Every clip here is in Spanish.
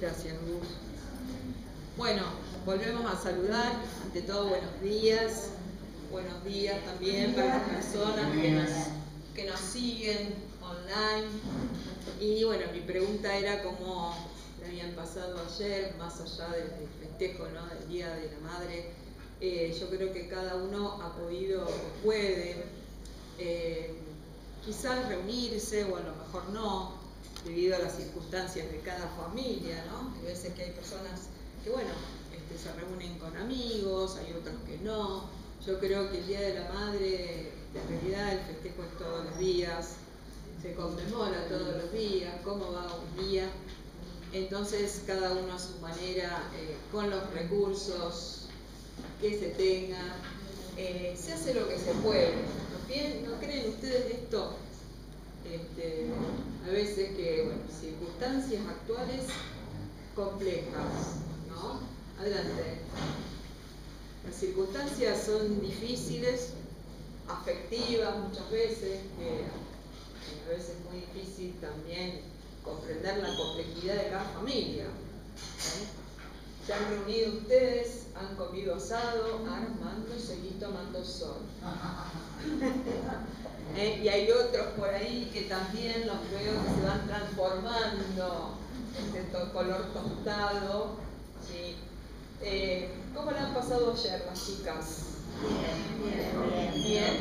Gracias, Gus. Bueno, volvemos a saludar. Ante todo, buenos días. Buenos días también para las personas que nos siguen online. Y bueno, mi pregunta era cómo le habían pasado ayer, más allá del festejo, ¿no?, del Día de la Madre. Yo creo que cada uno ha podido o puede quizás reunirse, o a lo mejor no, debido a las circunstancias de cada familia, ¿no? Hay veces que hay personas que, bueno, se reúnen con amigos, hay otros que no. Yo creo que el Día de la Madre, en realidad el festejo es todos los días, se conmemora todos los días, cómo va un día. Entonces, cada uno a su manera, con los recursos que se tenga, se hace lo que se puede. ¿No creen ustedes esto? A veces que, bueno, circunstancias actuales complejas, ¿no? Adelante. Las circunstancias son difíciles, afectivas muchas veces, que a veces es muy difícil también comprender la complejidad de cada familia. Se han reunido ustedes, han comido asado, Armando, seguí tomando sol. Y hay otros por ahí que también los veo que se van transformando en color tostado. ¿Sí? ¿Cómo le han pasado ayer las chicas? Bien.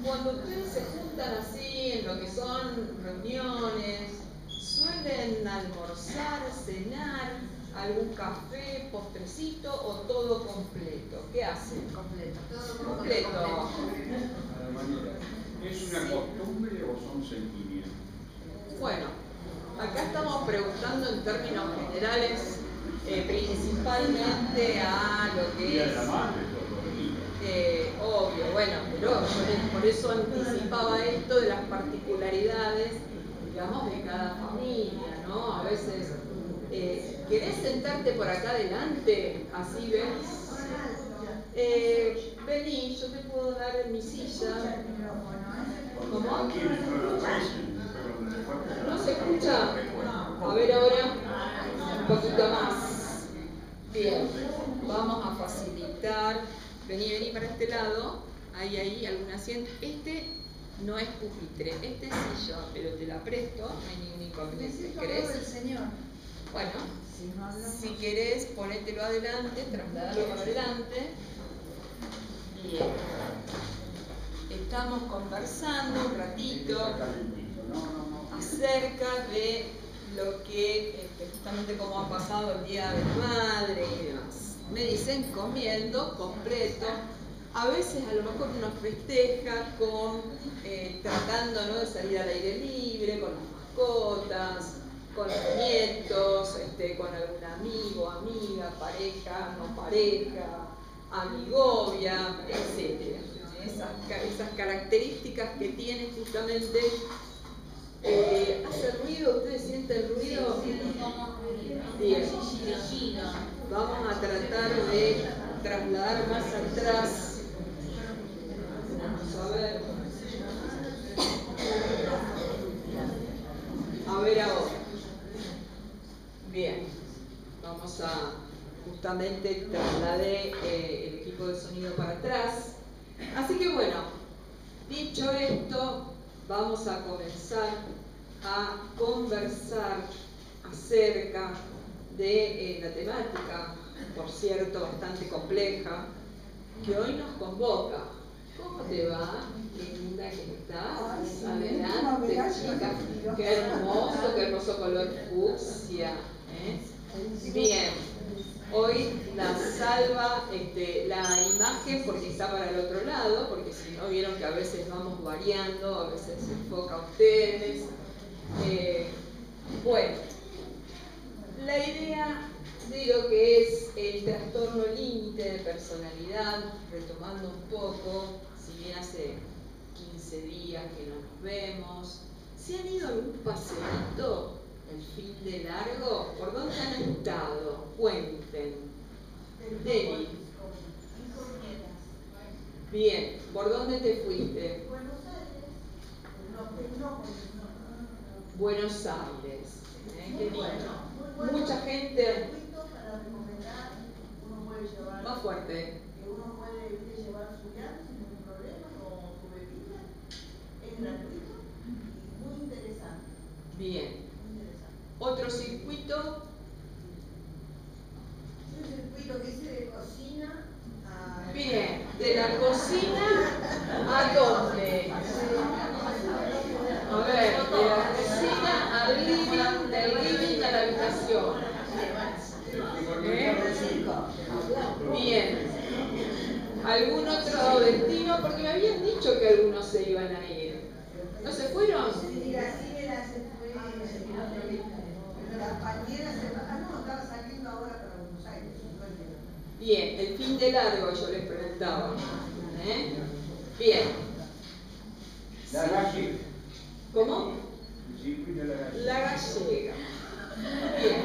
Cuando ustedes se juntan así en lo que son reuniones, ¿suelen almorzar, cenar, algún café, postrecito o todo completo? ¿Qué hacen? Completo. Todo completo. ¿Es una costumbre o son sentimientos? Bueno, acá estamos preguntando en términos generales, principalmente a lo que es... obvio, bueno, pero por eso anticipaba esto de las particularidades, digamos, de cada familia, ¿no? A veces, ¿querés sentarte por acá adelante? Así ves. Vení, yo te puedo dar en mi silla. ¿Cómo? ¿No se escucha? A ver ahora, un poquito más. Bien, vamos a facilitar. Vení para este lado. Ahí, algún asiento. Este no es pupitre, este es sillón, pero te la presto, no hay ningún inconveniente. ¿Querés? Bueno, si querés, ponételo adelante, trasladalo para adelante. Bien. Estamos conversando un ratito acerca de lo que, justamente cómo ha pasado el Día de la Madre y demás. Me dicen comiendo completo. A veces a lo mejor uno festeja tratando, ¿no?, de salir al aire libre, con las mascotas, con los nietos, con algún amigo, amiga, pareja, no pareja, amigovia, etc. Esas características que tiene justamente. ¿Hace ruido? ¿Ustedes sienten ruido? Bien. Vamos a tratar de trasladar más atrás. Vamos a ver ahora. Bien. Vamos a justamente trasladar el equipo de sonido para atrás. Así que bueno, dicho esto, vamos a comenzar a conversar acerca de la temática, por cierto, bastante compleja, que hoy nos convoca. ¿Cómo te va? Qué linda que estás. Adelante, chica. Qué hermoso color fucsia. Bien. Hoy la salva la imagen porque está para el otro lado, porque si no, vieron que a veces vamos variando, a veces se enfoca a ustedes. Bueno, la idea de lo que es el trastorno límite de personalidad, retomando un poco, si bien hace 15 días que no nos vemos, ¿se han ido a algún paseíto el fin de largo? ¿Por dónde han estado? Cuenten. Deli. Bien, ¿por dónde te fuiste? Buenos Aires. Qué lindo. Bueno, Mucha gente. Para recomendar, uno puede llevar. Más fuerte. Que uno puede llevar su viaje sin ningún problema, o su bebida. Es gratuito y muy interesante. Bien. Muy interesante. Otro circuito. Es un circuito que hice de cocina a. Bien, de la cocina a dónde. A ver, de la cocina al living, del living a la habitación. Bien. ¿Algún otro destino? Porque me habían dicho que algunos se iban a ir. ¿No se fueron? Sí, la Sibela se fue, la compañera se va. Ah, no, estaba saliendo ahora para Buenos Aires. Bien, el fin de largo yo les preguntaba. Bien. La gallega. ¿Cómo? El circuito de la gallega. La gallega. Bien.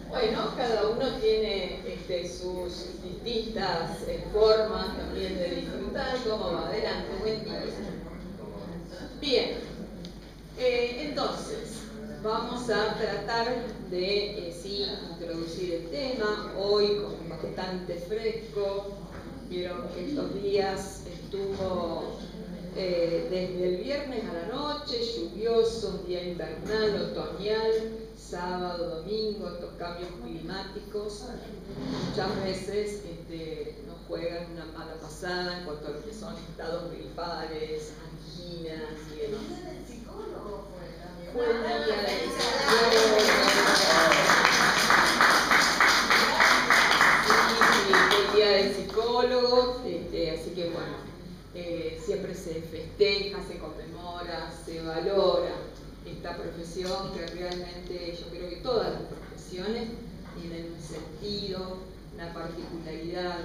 Bueno, cada uno tiene sus distintas formas también de disfrutar. ¿Cómo va? Adelante, buen día. Bien. Entonces, vamos a tratar de sí, introducir el tema. Hoy, como bastante fresco, vieron que estos días estuvo desde el viernes a la noche, lluvioso, un día invernal, otoñal, sábado, domingo, estos cambios climáticos muchas veces nos juegan una mala pasada en cuanto a lo que son estados gripales, anginas y demás. ¿El día del psicólogo fue también? Fue el día del psicólogo. Sí, el día del psicólogo, así que bueno. Siempre se festeja, se conmemora, se valora esta profesión que realmente yo creo que todas las profesiones tienen un sentido, una particularidad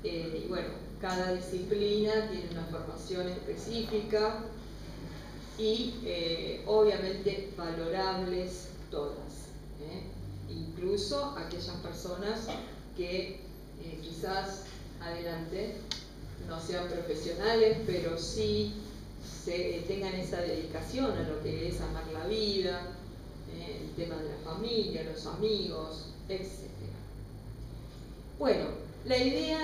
y bueno, cada disciplina tiene una formación específica y obviamente valorables todas, incluso aquellas personas que quizás adelante no sean profesionales, pero sí tengan esa dedicación a lo que es amar la vida, el tema de la familia, los amigos, etc. Bueno, la idea,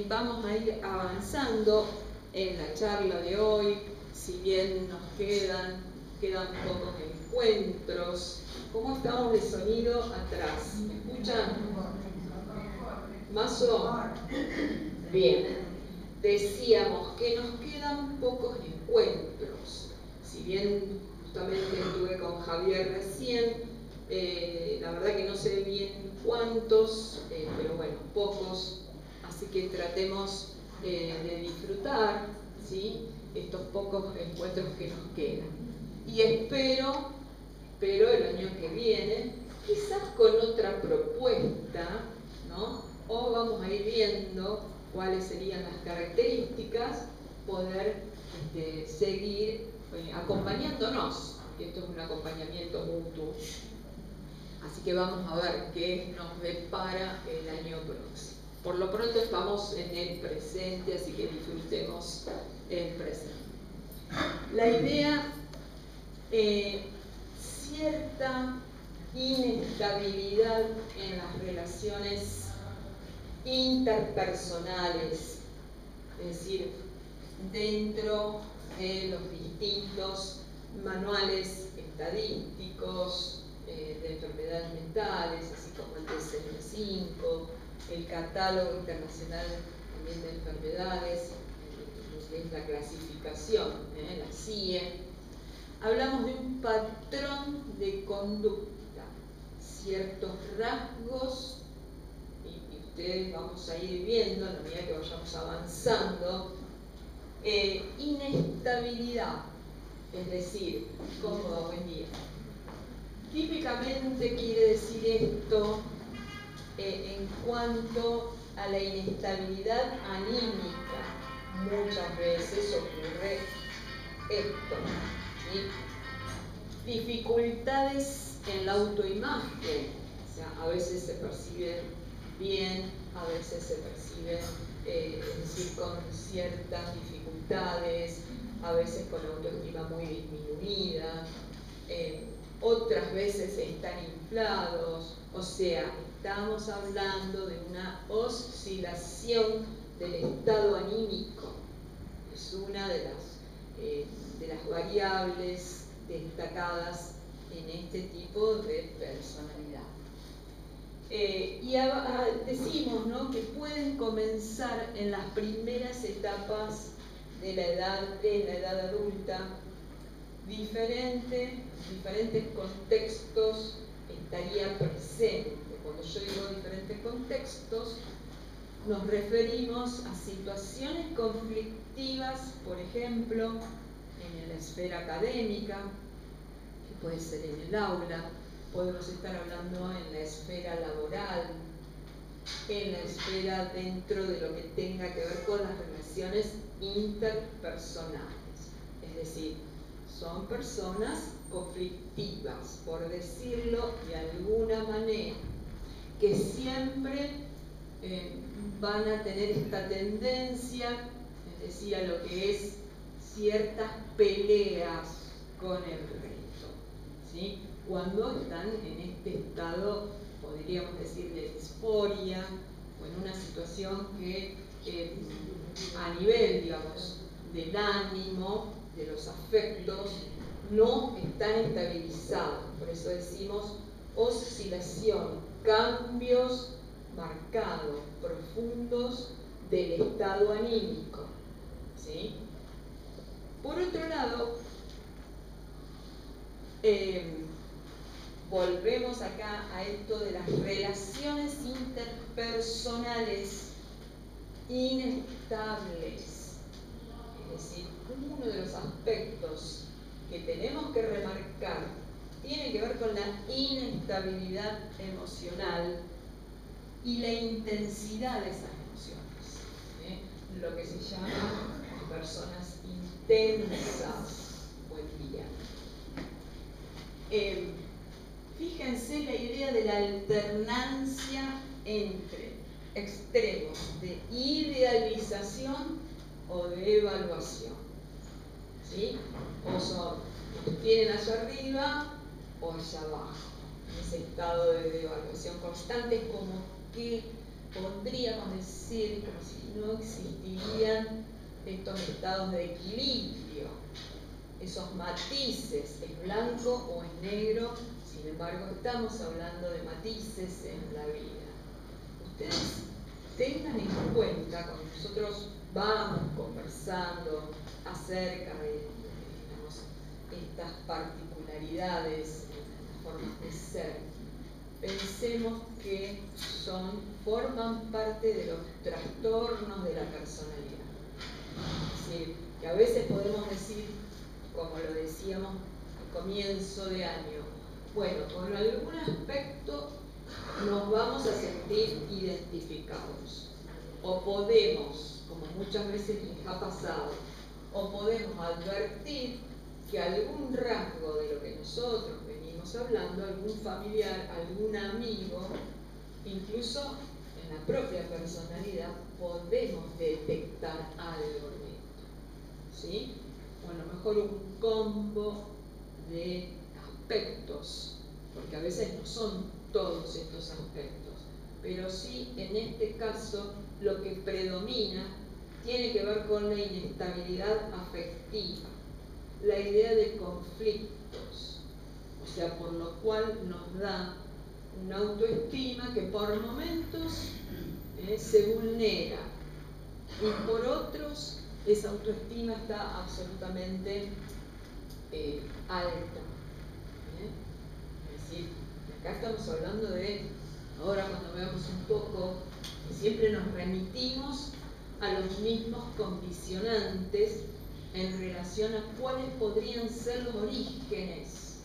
vamos a ir avanzando en la charla de hoy, si bien nos quedan pocos encuentros. ¿Cómo estamos de sonido atrás? ¿Me escuchan? ¿Mazo? Bien. Decíamos que nos quedan pocos encuentros. Si bien justamente estuve con Javier recién, la verdad que no sé bien cuántos, pero bueno, pocos. Así que tratemos de disfrutar, ¿sí?, estos pocos encuentros que nos quedan. Y espero el año que viene, quizás con otra propuesta, ¿no? O vamos a ir viendo cuáles serían las características, poder seguir acompañándonos, que esto es un acompañamiento mutuo. Así que vamos a ver qué nos depara el año próximo. Por lo pronto estamos en el presente, así que disfrutemos el presente. La idea, cierta inestabilidad en las relaciones interpersonales, es decir, dentro de los distintos manuales estadísticos de enfermedades mentales, así como el DSM-5, el catálogo internacional también de enfermedades, que es la clasificación, la CIE. Hablamos de un patrón de conducta, ciertos rasgos, y ustedes vamos a ir viendo a medida que vayamos avanzando, inestabilidad, es decir, cómodo, buen día. Típicamente quiere decir esto en cuanto a la inestabilidad anímica. Muchas veces ocurre esto, ¿sí? Dificultades en la autoimagen, o sea, a veces se perciben bien, a veces se perciben es decir, con ciertas dificultades, a veces con autoestima muy disminuida, otras veces están inflados, o sea, estamos hablando de una oscilación del estado anímico. Es una de las variables destacadas en este tipo de personalidad. Decimos, ¿no?, que pueden comenzar en las primeras etapas de la edad adulta, diferentes contextos estarían presentes. Cuando yo digo diferentes contextos, nos referimos a situaciones conflictivas, por ejemplo, en la esfera académica, que puede ser en el aula, podemos estar hablando en la esfera laboral, en la esfera dentro de lo que tenga que ver con las relaciones interpersonales. Es decir, son personas conflictivas, por decirlo de alguna manera, que siempre van a tener esta tendencia, es decir, a lo que es ciertas peleas con el resto, ¿sí? Cuando están en este estado, podríamos decir, de disforia, o en una situación que a nivel, digamos, del ánimo, de los afectos, no están estabilizados. Por eso decimos oscilación, cambios marcados, profundos del estado anímico, ¿sí? Por otro lado, volvemos acá a esto de las relaciones interpersonales inestables. Es decir, uno de los aspectos que tenemos que remarcar tiene que ver con la inestabilidad emocional y la intensidad de esas emociones, lo que se llama personas intensas. Buen día. Fíjense la idea de la alternancia entre extremos de idealización o de evaluación, ¿sí? O son, los tienen allá arriba o allá abajo, en ese estado de evaluación constante. Es como que podríamos decir como si no existirían estos estados de equilibrio, esos matices, es blanco o es negro. Sin embargo, estamos hablando de matices en la vida. Ustedes tengan en cuenta, cuando nosotros vamos conversando acerca de, digamos, estas particularidades en las formas de ser, pensemos que forman parte de los trastornos de la personalidad. Es decir, que a veces podemos decir, como lo decíamos al comienzo de año, bueno, con algún aspecto nos vamos a sentir identificados, o podemos, como muchas veces les ha pasado, o podemos advertir que algún rasgo de lo que nosotros venimos hablando, algún familiar, algún amigo, incluso en la propia personalidad, podemos detectar algo de esto, ¿sí? O a lo mejor un combo de aspectos, porque a veces no son todos estos aspectos, pero sí, en este caso, lo que predomina tiene que ver con la inestabilidad afectiva, la idea de conflictos, o sea, por lo cual nos da una autoestima que por momentos se vulnera y por otros esa autoestima está absolutamente alta. Es decir, acá estamos hablando de, ahora cuando veamos un poco, que siempre nos remitimos a los mismos condicionantes en relación a cuáles podrían ser los orígenes.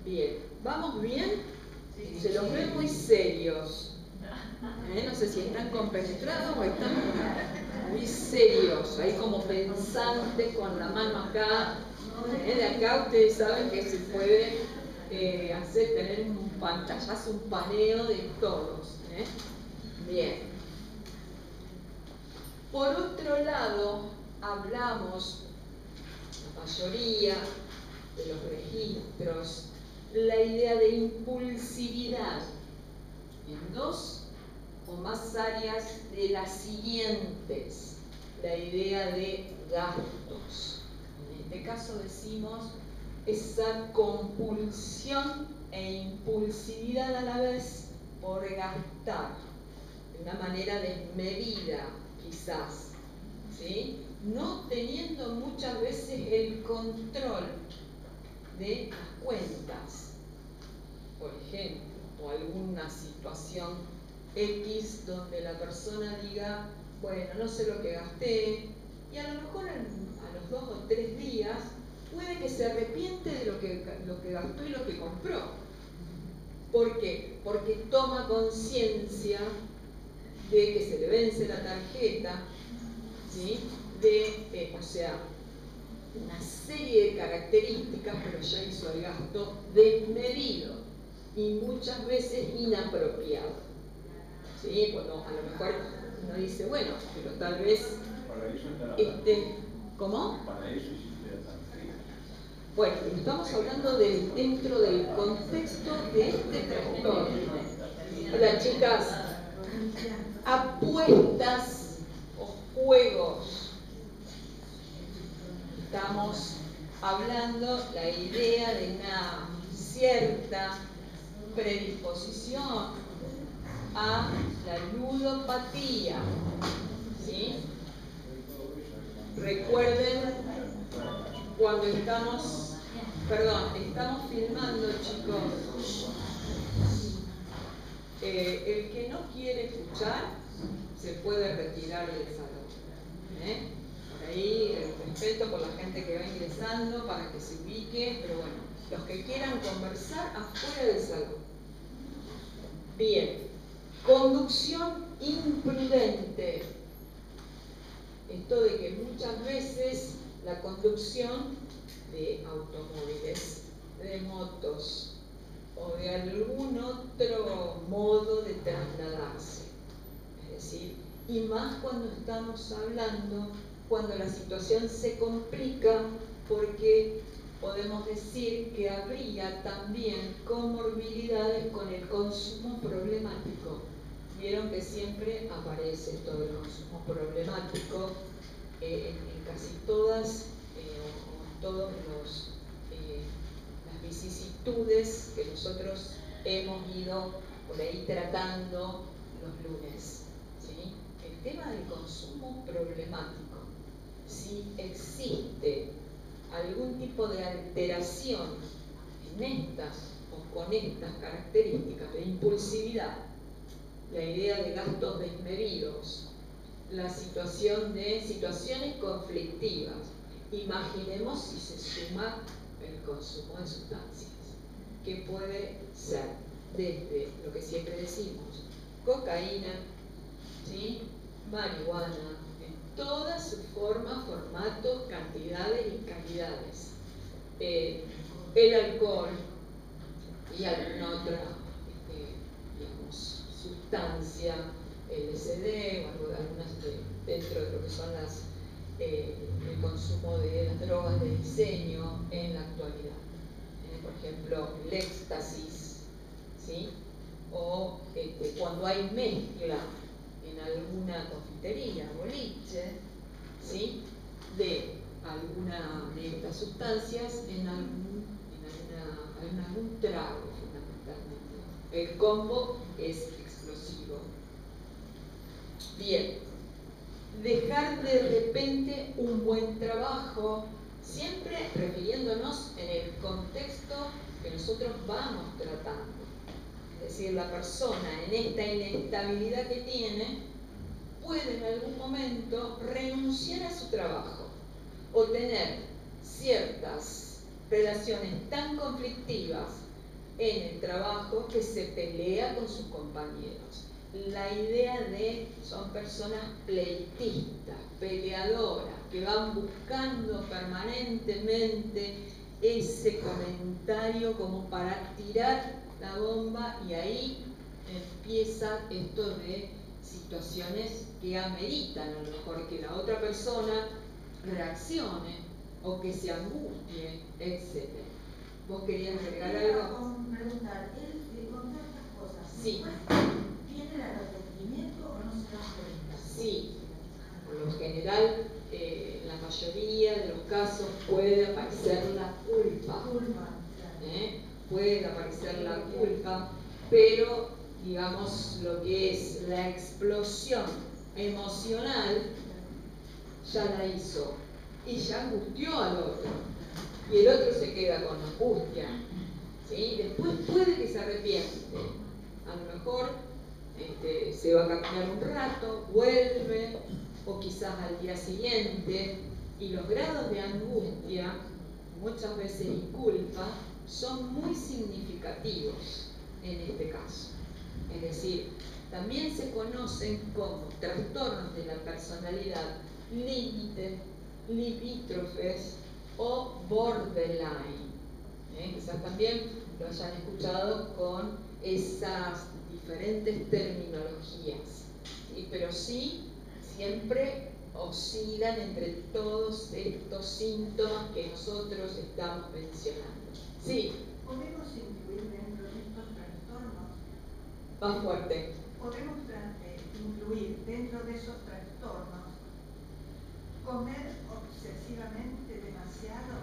Bien, ¿vamos bien? Se los ve muy serios. No sé si están compenetrados o están muy serios, ahí como pensantes con la mano acá. De acá ustedes saben que se puede tener un pantallazo, un paneo de todos. Bien. Por otro lado, hablamos, la mayoría de los registros, la idea de impulsividad en dos o más áreas de las siguientes. La idea de gastos. En este caso decimos esa compulsión e impulsividad a la vez por gastar de una manera desmedida, quizás, ¿sí? No teniendo muchas veces el control de las cuentas, por ejemplo, o alguna situación X donde la persona diga, bueno, no sé lo que gasté, y a lo mejor a los 2 o 3 días puede que se arrepiente de lo que gastó y lo que compró. ¿Por qué? Porque toma conciencia de que se le vence la tarjeta, ¿sí? O sea, una serie de características, pero ya hizo el gasto desmedido y muchas veces inapropiado. ¿Sí? Bueno, a lo mejor uno dice, bueno, pero tal vez ¿cómo? Para eso existe la tarjeta. Bueno, estamos hablando dentro del contexto de este trastorno. Hola, chicas. Apuestas o juegos. Estamos hablando la idea de una cierta predisposición a la ludopatía, ¿sí? Recuerden cuando estamos filmando, chicos. El que no quiere escuchar se puede retirar del salón. Por ahí el respeto por la gente que va ingresando para que se ubique, pero bueno, los que quieran conversar afuera del salón. Bien, conducción imprudente. Esto de que muchas veces la conducción de automóviles, de motos o de algún otro modo de trasladarse, es decir, y más cuando estamos hablando, cuando la situación se complica, porque podemos decir que habría también comorbilidades con el consumo problemático. Vieron que siempre aparece esto del consumo problemático en casi todas o todos las vicisitudes que nosotros hemos ido por ahí tratando los lunes, ¿sí? El tema del consumo problemático, si existe algún tipo de alteración en estas o con estas características de impulsividad, la idea de gastos desmedidos, la situación de situaciones conflictivas, imaginemos si se suma el consumo de sustancias, que puede ser desde lo que siempre decimos, cocaína, ¿sí? Marihuana, en todas sus formas, formatos, cantidades y calidades, el alcohol y alguna otra digamos, sustancia, LSD o algunas dentro de lo que son el consumo de las drogas de diseño en la actualidad. Por ejemplo, el éxtasis, ¿sí? O cuando hay mezcla en alguna confitería, boliche, ¿sí? De alguna de estas sustancias en algún trago, fundamentalmente. El combo es explosivo. Bien, dejar de repente un buen trabajo, siempre refiriéndonos en el contexto que nosotros vamos tratando. Es decir, la persona en esta inestabilidad que tiene puede en algún momento renunciar a su trabajo o tener ciertas relaciones tan conflictivas en el trabajo que se pelea con sus compañeros. La idea de son personas pleitistas, peleadoras, que van buscando permanentemente ese comentario como para tirar la bomba, y ahí empieza esto de situaciones que ameritan a lo mejor que la otra persona reaccione o que se angustie, etc. ¿Vos querías agregar Quería algo? preguntar, él con tantas cosas, Sí. ¿tiene el arrepentimiento o no se da cuenta? Sí, por lo general, en la mayoría de los casos puede aparecer la culpa. Puede aparecer la culpa, pero digamos lo que es la explosión emocional ya la hizo y ya angustió al otro y el otro se queda con angustia, ¿sí? Después puede que se arrepiente, a lo mejor se va a caminar un rato, vuelve o quizás al día siguiente, y los grados de angustia muchas veces y culpa son muy significativos en este caso. Es decir, también se conocen como trastornos de la personalidad límite, limítrofes o borderline. Quizás también lo hayan escuchado con esas diferentes terminologías, ¿sí? Pero sí, siempre oscilan entre todos estos síntomas que nosotros estamos mencionando. Sí. ¿Podemos incluir dentro de estos trastornos? Más fuerte. ¿Podemos incluir dentro de esos trastornos comer obsesivamente demasiado?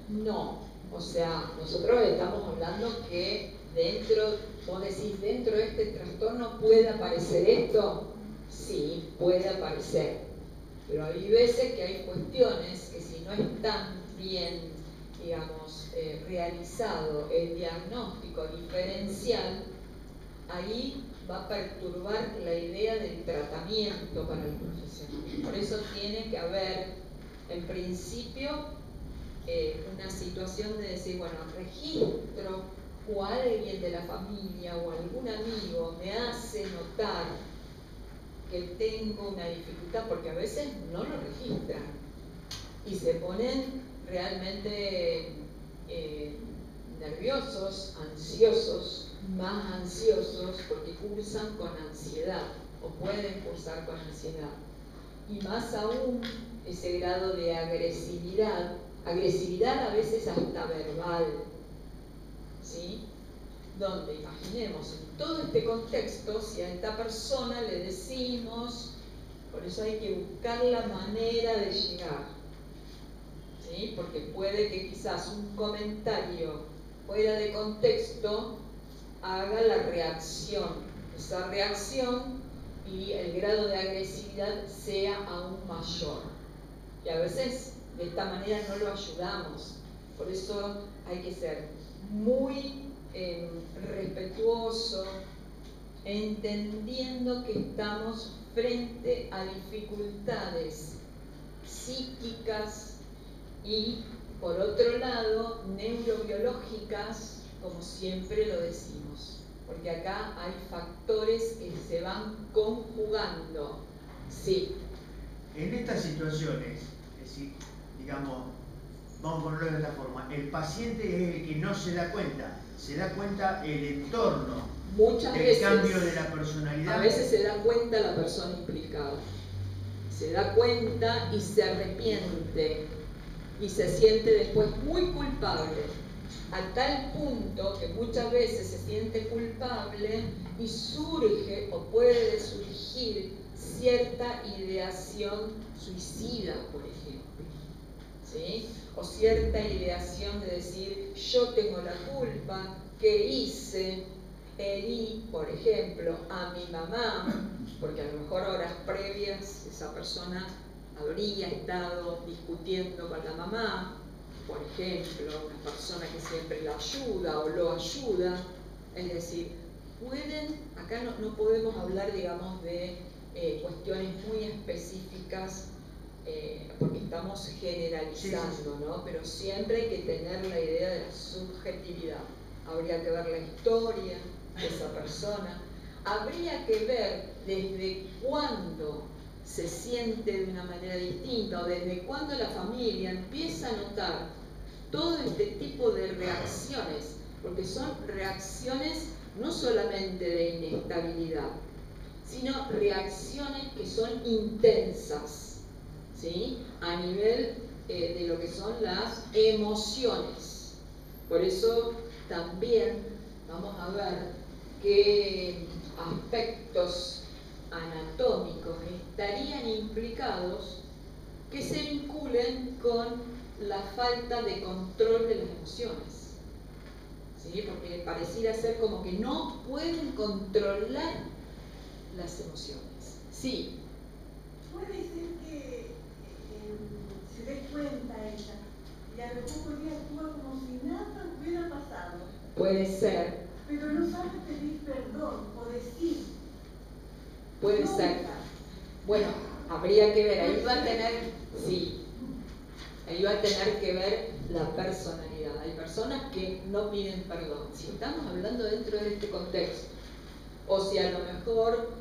No, o sea, nosotros estamos hablando que dentro, vos decís, dentro de este trastorno puede aparecer esto. Sí, puede aparecer, pero hay veces que hay cuestiones que si no están bien, digamos, realizado el diagnóstico diferencial, ahí va a perturbar la idea del tratamiento para el profesional. Por eso tiene que haber, en principio, una situación de decir, bueno, registro o alguien de la familia o algún amigo me hace notar que tengo una dificultad, porque a veces no lo registran y se ponen realmente nerviosos, ansiosos, más ansiosos porque cursan con ansiedad o pueden cursar con ansiedad. Y más aún ese grado de agresividad a veces hasta verbal, ¿sí? Donde imaginemos en todo este contexto, si a esta persona le decimos, por eso hay que buscar la manera de llegar, ¿sí? Porque puede que quizás un comentario fuera de contexto haga la reacción, esa reacción y el grado de agresividad sea aún mayor. Y a veces de esta manera no lo ayudamos, por eso hay que ser muy respetuoso, entendiendo que estamos frente a dificultades psíquicas y, por otro lado, neurobiológicas, como siempre lo decimos, porque acá hay factores que se van conjugando. Sí. En estas situaciones, es decir, digamos, vamos a ponerlo de esta forma, el paciente es el que no se da cuenta el entorno muchas del veces, cambio de la personalidad. A veces se da cuenta la persona implicada, se da cuenta y se arrepiente y se siente después muy culpable, a tal punto que muchas veces se siente culpable y surge o puede surgir cierta ideación suicida, por ejemplo, ¿sí? O cierta ideación de decir, yo tengo la culpa, ¿qué hice? Herí, por ejemplo, a mi mamá, porque a lo mejor horas previas esa persona habría estado discutiendo con la mamá, por ejemplo, una persona que siempre la ayuda o lo ayuda, es decir, acá no podemos hablar, digamos, de cuestiones muy específicas, porque estamos generalizando, ¿no? Pero siempre hay que tener la idea de la subjetividad. Habría que ver la historia de esa persona, habría que ver desde cuándo se siente de una manera distinta o desde cuándo la familia empieza a notar todo este tipo de reacciones, porque son reacciones no solamente de inestabilidad, sino reacciones que son intensas, ¿sí? A nivel de lo que son las emociones. Por eso también vamos a ver qué aspectos anatómicos estarían implicados que se vinculen con la falta de control de las emociones, ¿sí? Porque pareciera ser como que no pueden controlar las emociones. Sí. Puede ser que se dé cuenta ella y a lo poco día actúa como si nada hubiera pasado. Puede ser. Pero no sabe pedir perdón o decir. Puede Nunca. ser. Bueno, habría que ver, ahí va a tener, sí, ahí va a tener que ver la personalidad. Hay personas que no piden perdón. Si estamos hablando dentro de este contexto, o si a lo mejor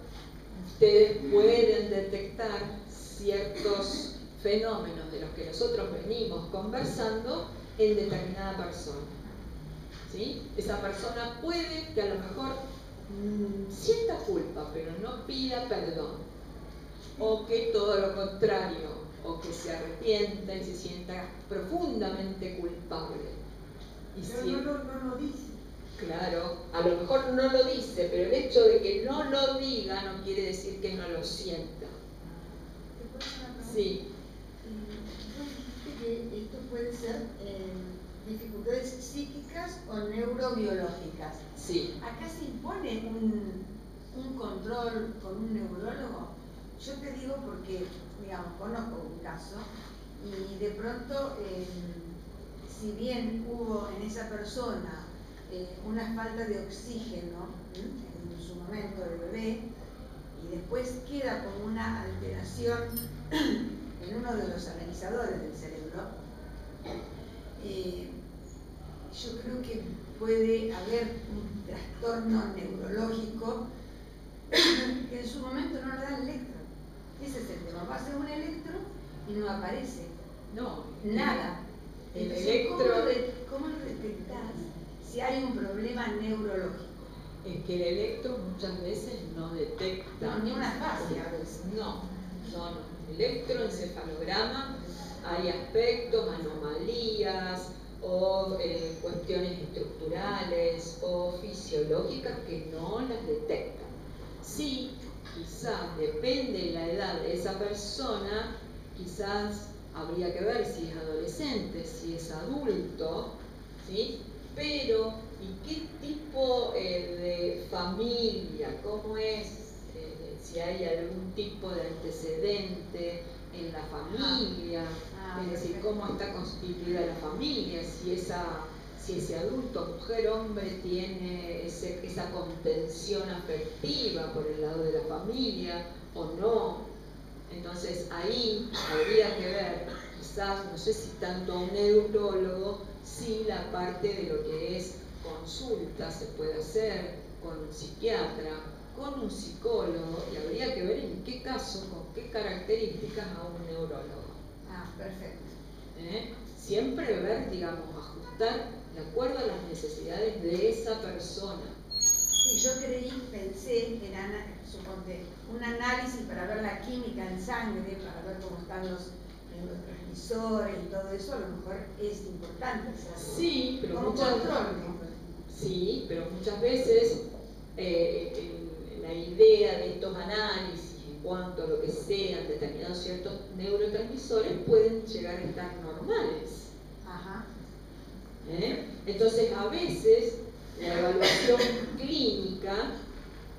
ustedes pueden detectar ciertos fenómenos de los que nosotros venimos conversando en determinada persona, ¿sí? Esa persona puede que a lo mejor sienta culpa, pero no pida perdón, o que todo lo contrario, o que se arrepienta y se sienta profundamente culpable. Y Pero no lo dice. claro, a lo mejor no lo dice, pero el hecho de que no lo diga no quiere decir que no lo sienta. ¿Te puedo hacer una pregunta? Sí. Vos dijiste que esto puede ser dificultades psíquicas o neurobiológicas. Sí. ¿Acá se impone un control con un neurólogo? Yo te digo porque, digamos, conozco un caso y de pronto, si bien hubo en esa persona una falta de oxígeno en su momento de bebé, y después queda como una alteración en uno de los organizadores del cerebro, yo creo que puede haber un trastorno neurológico que en su momento no le da el electro. Ese es el tema. Va a hacer un electro y no aparece. No. Nada. El Entonces, electro. ¿cómo lo detectás si hay un problema neurológico? Es que el electro muchas veces no detecta. No, ni una fase a veces. No. Electroencefalograma, hay aspectos, anomalías o cuestiones estructurales o fisiológicas que no las detectan. Sí, quizás depende de la edad de esa persona, quizás habría que ver si es adolescente, si es adulto, ¿sí? Pero, ¿y qué tipo de familia? ¿Cómo es? Si hay algún tipo de antecedente en la familia, es decir, cómo está constituida la familia, si ese adulto, mujer, hombre, tiene esa contención afectiva por el lado de la familia o no. Entonces ahí habría que ver, quizás, no sé si tanto a un neurólogo, si la parte de lo que es consulta se puede hacer con un psiquiatra, con un psicólogo, y habría que ver en qué caso, con qué características a un neurólogo. Ah, perfecto. Siempre ver, digamos, ajustar de acuerdo a las necesidades de esa persona. Sí, yo pensé en suponte, un análisis para ver la química en sangre, para ver cómo están los neurotransmisores y todo eso, a lo mejor es importante hacerlo. Sí, pero como muchas control, ¿no? Sí, pero muchas veces la idea de estos análisis en cuanto a lo que sean determinados ciertos neurotransmisores pueden llegar a estar normales. Ajá. Entonces, a veces la evaluación clínica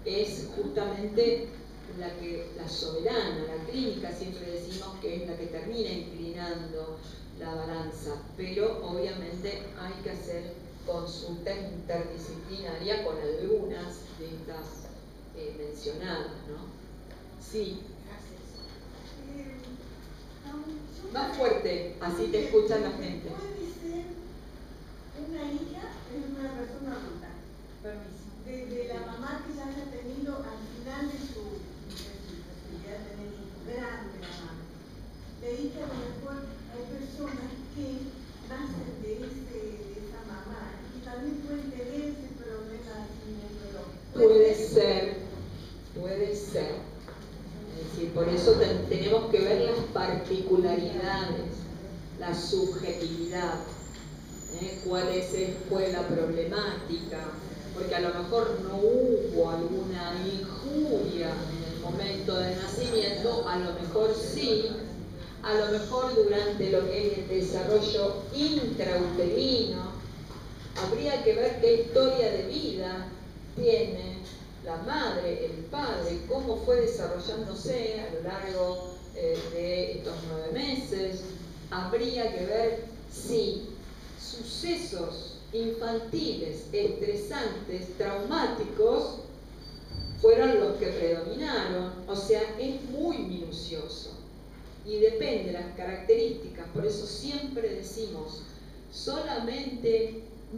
es justamente la soberana. La clínica siempre decimos que es la que termina inclinando la balanza, pero obviamente hay que hacer consultas interdisciplinarias con algunas de estas mencionadas, ¿no? Sí. Gracias. Más fuerte, así te escucha la gente. Puede ser una hija de una persona adulta. Permiso. De la mamá que ya haya tenido al final de su posibilidad de tener hijos, grande la mamá. Leí que a lo mejor hay personas que nacen de esa mamá y también pueden tener ese problema neurológico. Puede ser. Es decir, por eso tenemos que ver las particularidades subjetividad, cuál fue la problemática, porque a lo mejor no hubo alguna injuria en el momento del nacimiento, a lo mejor sí, a lo mejor durante lo que es el desarrollo intrauterino. Habría que ver qué historia de vida tiene la madre, el padre, cómo fue desarrollándose a lo largo de estos 9 meses. Habría que ver si sucesos infantiles, estresantes, traumáticos, fueron los que predominaron. O sea, es muy minucioso y depende de las características. Por eso siempre decimos,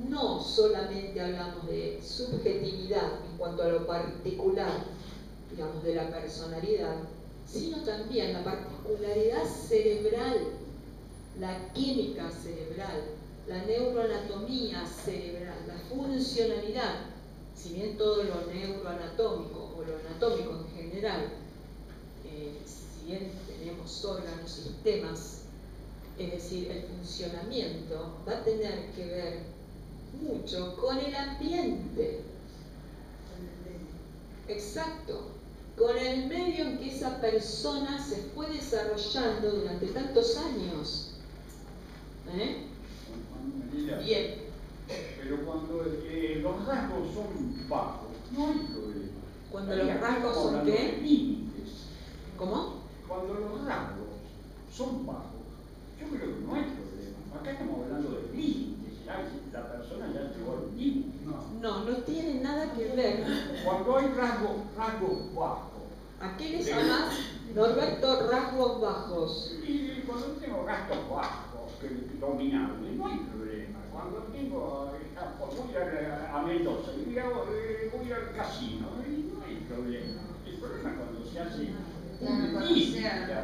no solamente hablamos de subjetividad en cuanto a lo particular, digamos, de la personalidad, sino también la particularidad cerebral, la química cerebral, la neuroanatomía cerebral, la funcionalidad. Si bien todo lo neuroanatómico o lo anatómico en general, si bien tenemos órganos, sistemas, es decir, el funcionamiento va a tener que ver mucho con el ambiente. Exacto, con el medio en que esa persona se fue desarrollando durante tantos años. Bien. Pero cuando los rasgos son bajos, no hay problema. Cuando los rasgos son ¿qué? Límites. ¿Cómo? Cuando los rasgos son bajos, yo creo que no hay problema. Acá estamos hablando de límites. La persona ya llegó al límite. No tiene nada que ver. Cuando hay rasgos bajos. ¿A qué le llamas, Norberto, rasgos bajos? Y cuando tengo gastos bajos, dominables, no hay problema. Cuando tengo, voy a Mendoza y voy al casino, no hay problema. El problema es cuando se hace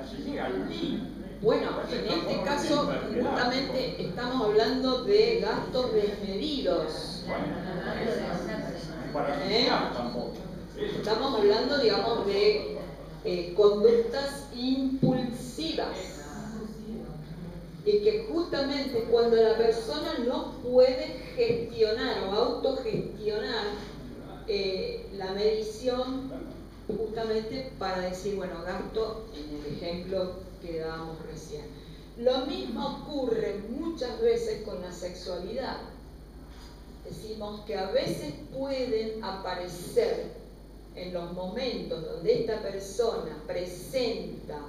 se llega al límite. Bueno, en este caso, justamente estamos hablando de gastos desmedidos. Estamos hablando, digamos, de conductas impulsivas. Y que justamente cuando la persona no puede gestionar o autogestionar la medición, justamente para decir, bueno, gasto en el ejemplo que dábamos recién. Lo mismo ocurre muchas veces con la sexualidad. Decimos que a veces pueden aparecer en los momentos donde esta persona presenta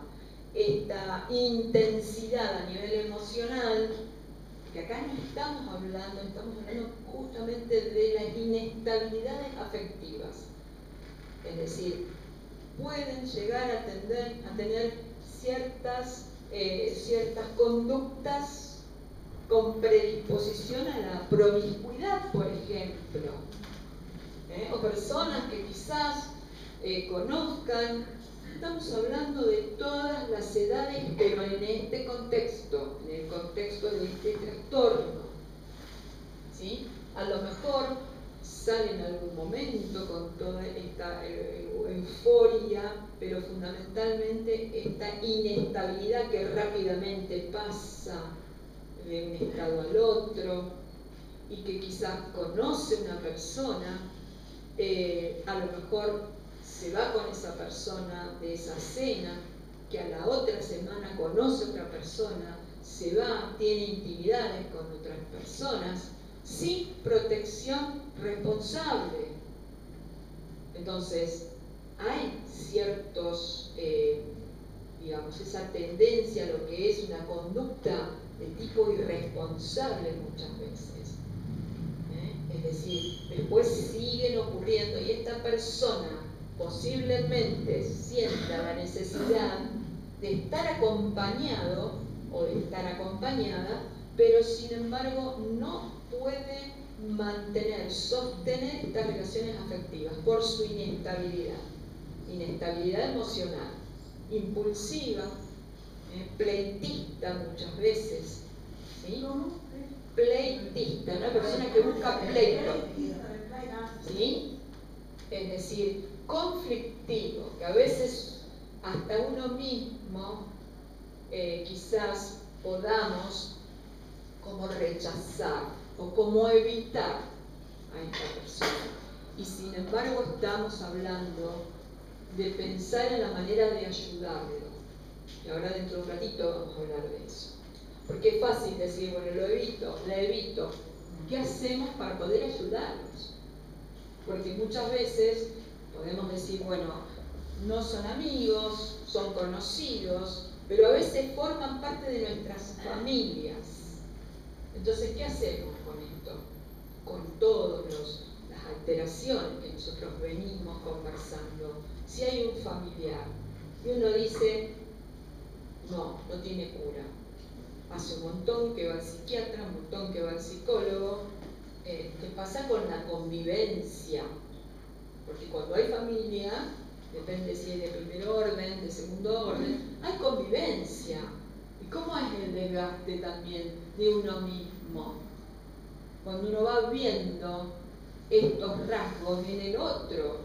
esta intensidad a nivel emocional, que acá no estamos hablando justamente de las inestabilidades afectivas. Es decir, pueden llegar a tener ciertas conductas con predisposición a la promiscuidad, por ejemplo. O personas que quizás conozcan. Estamos hablando de todas las edades, pero en este contexto, en el contexto de este trastorno. ¿Sí? A lo mejor sale en algún momento con toda esta euforia, pero fundamentalmente esta inestabilidad que rápidamente pasa de un estado al otro y que quizás conoce una persona, a lo mejor se va con esa persona de esa cena, que a la otra semana conoce otra persona, se va, tiene intimidades con otras personas, sin protección responsable. Entonces, hay ciertos, digamos, esa tendencia a lo que es una conducta de tipo irresponsable muchas veces. Es decir, después siguen ocurriendo y esta persona posiblemente sienta la necesidad de estar acompañado o de estar acompañada, pero sin embargo no puede sostener estas relaciones afectivas por su inestabilidad emocional, impulsiva, pleitista muchas veces, ¿sí? Pleitista, una persona que busca pleito, ¿sí? Es decir, conflictivo, que a veces hasta uno mismo quizás podamos rechazar o cómo evitar a esta persona. Y sin embargo estamos hablando de pensar en la manera de ayudarlo. Y ahora dentro de un ratito vamos a hablar de eso. Porque es fácil decir, bueno, lo evito, la evito. ¿Qué hacemos para poder ayudarlos? Porque muchas veces podemos decir, bueno, no son amigos, son conocidos, pero a veces forman parte de nuestras familias. Entonces, ¿qué hacemos con esto? Con todas las alteraciones que nosotros venimos conversando. Si hay un familiar y uno dice, no tiene cura. Hace un montón que va al psiquiatra, un montón que va al psicólogo. ¿Qué pasa con la convivencia? Porque cuando hay familia, depende si es de primer orden, de segundo orden, hay convivencia. ¿Y cómo es el desgaste también de uno mismo? Cuando uno va viendo estos rasgos en el otro,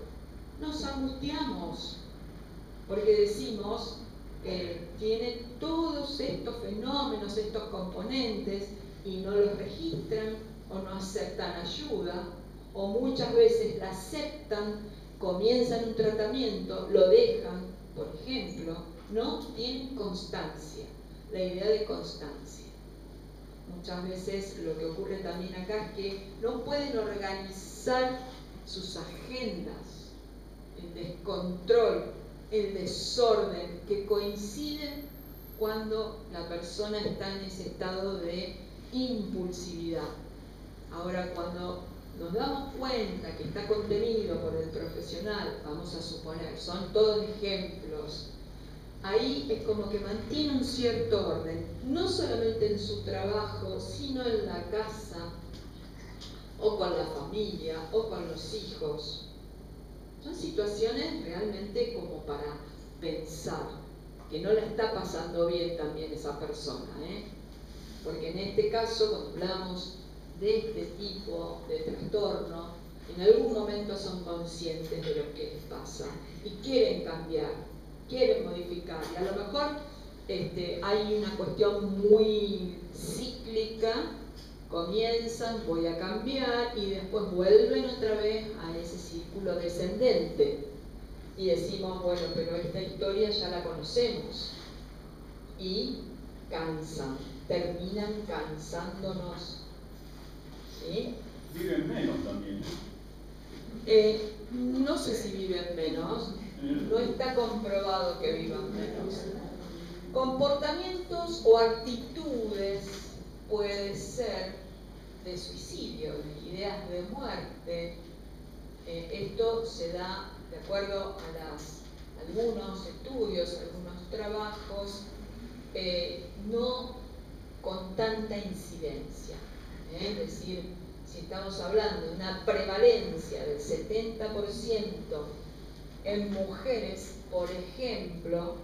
nos angustiamos, porque decimos, tiene todos estos fenómenos, estos componentes, y no los registran o no aceptan ayuda, o muchas veces la aceptan, comienzan un tratamiento, lo dejan, por ejemplo, no tienen constancia, la idea de constancia. Muchas veces lo que ocurre también acá es que no pueden organizar sus agendas, el descontrol, el desorden que coinciden cuando la persona está en ese estado de impulsividad. Ahora, cuando nos damos cuenta que está contenido por el profesional, vamos a suponer, son todos ejemplos, ahí es como que mantiene un cierto orden, no solamente en su trabajo, sino en la casa, o con la familia, o con los hijos. Son situaciones realmente como para pensar que no la está pasando bien también esa persona, porque en este caso, cuando hablamos de este tipo de trastorno, en algún momento son conscientes de lo que les pasa y quieren cambiar, quieren modificar. Y a lo mejor hay una cuestión muy cíclica, comienzan, voy a cambiar, y después vuelven otra vez a ese círculo descendente. Y decimos, bueno, pero esta historia ya la conocemos. Y cansan, terminan cansándonos. ¿Sí? Viven menos también. No sé si viven menos, no está comprobado que vivan menos. Comportamientos o actitudes puede ser de suicidio, de ideas de muerte. Esto se da de acuerdo a algunos estudios, algunos trabajos, no con tanta incidencia. Es decir, si estamos hablando de una prevalencia del 70% en mujeres, por ejemplo,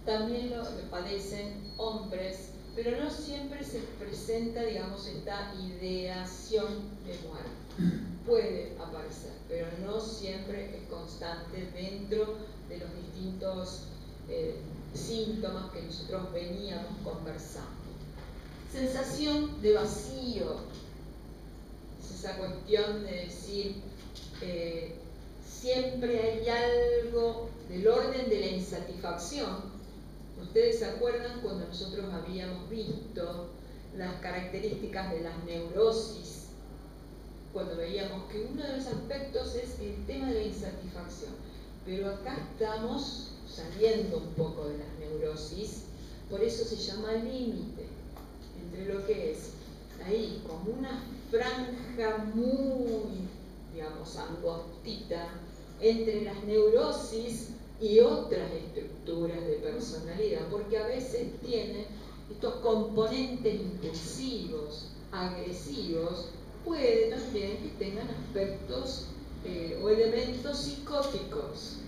también lo padecen hombres, pero no siempre se presenta, digamos, esta ideación de muerte. Puede aparecer, pero no siempre es constante dentro de los distintos síntomas que nosotros veníamos conversando. Sensación de vacío, es esa cuestión de decir, siempre hay algo del orden de la insatisfacción. Ustedes se acuerdan cuando nosotros habíamos visto las características de las neurosis, cuando veíamos que uno de los aspectos es el tema de la insatisfacción, pero acá estamos saliendo un poco de las neurosis, por eso se llama límite entre lo que es ahí como una franja muy, digamos, angostita entre las neurosis y otras estructuras de personalidad, porque a veces tiene estos componentes impulsivos, agresivos, puede también que tengan aspectos o elementos psicóticos.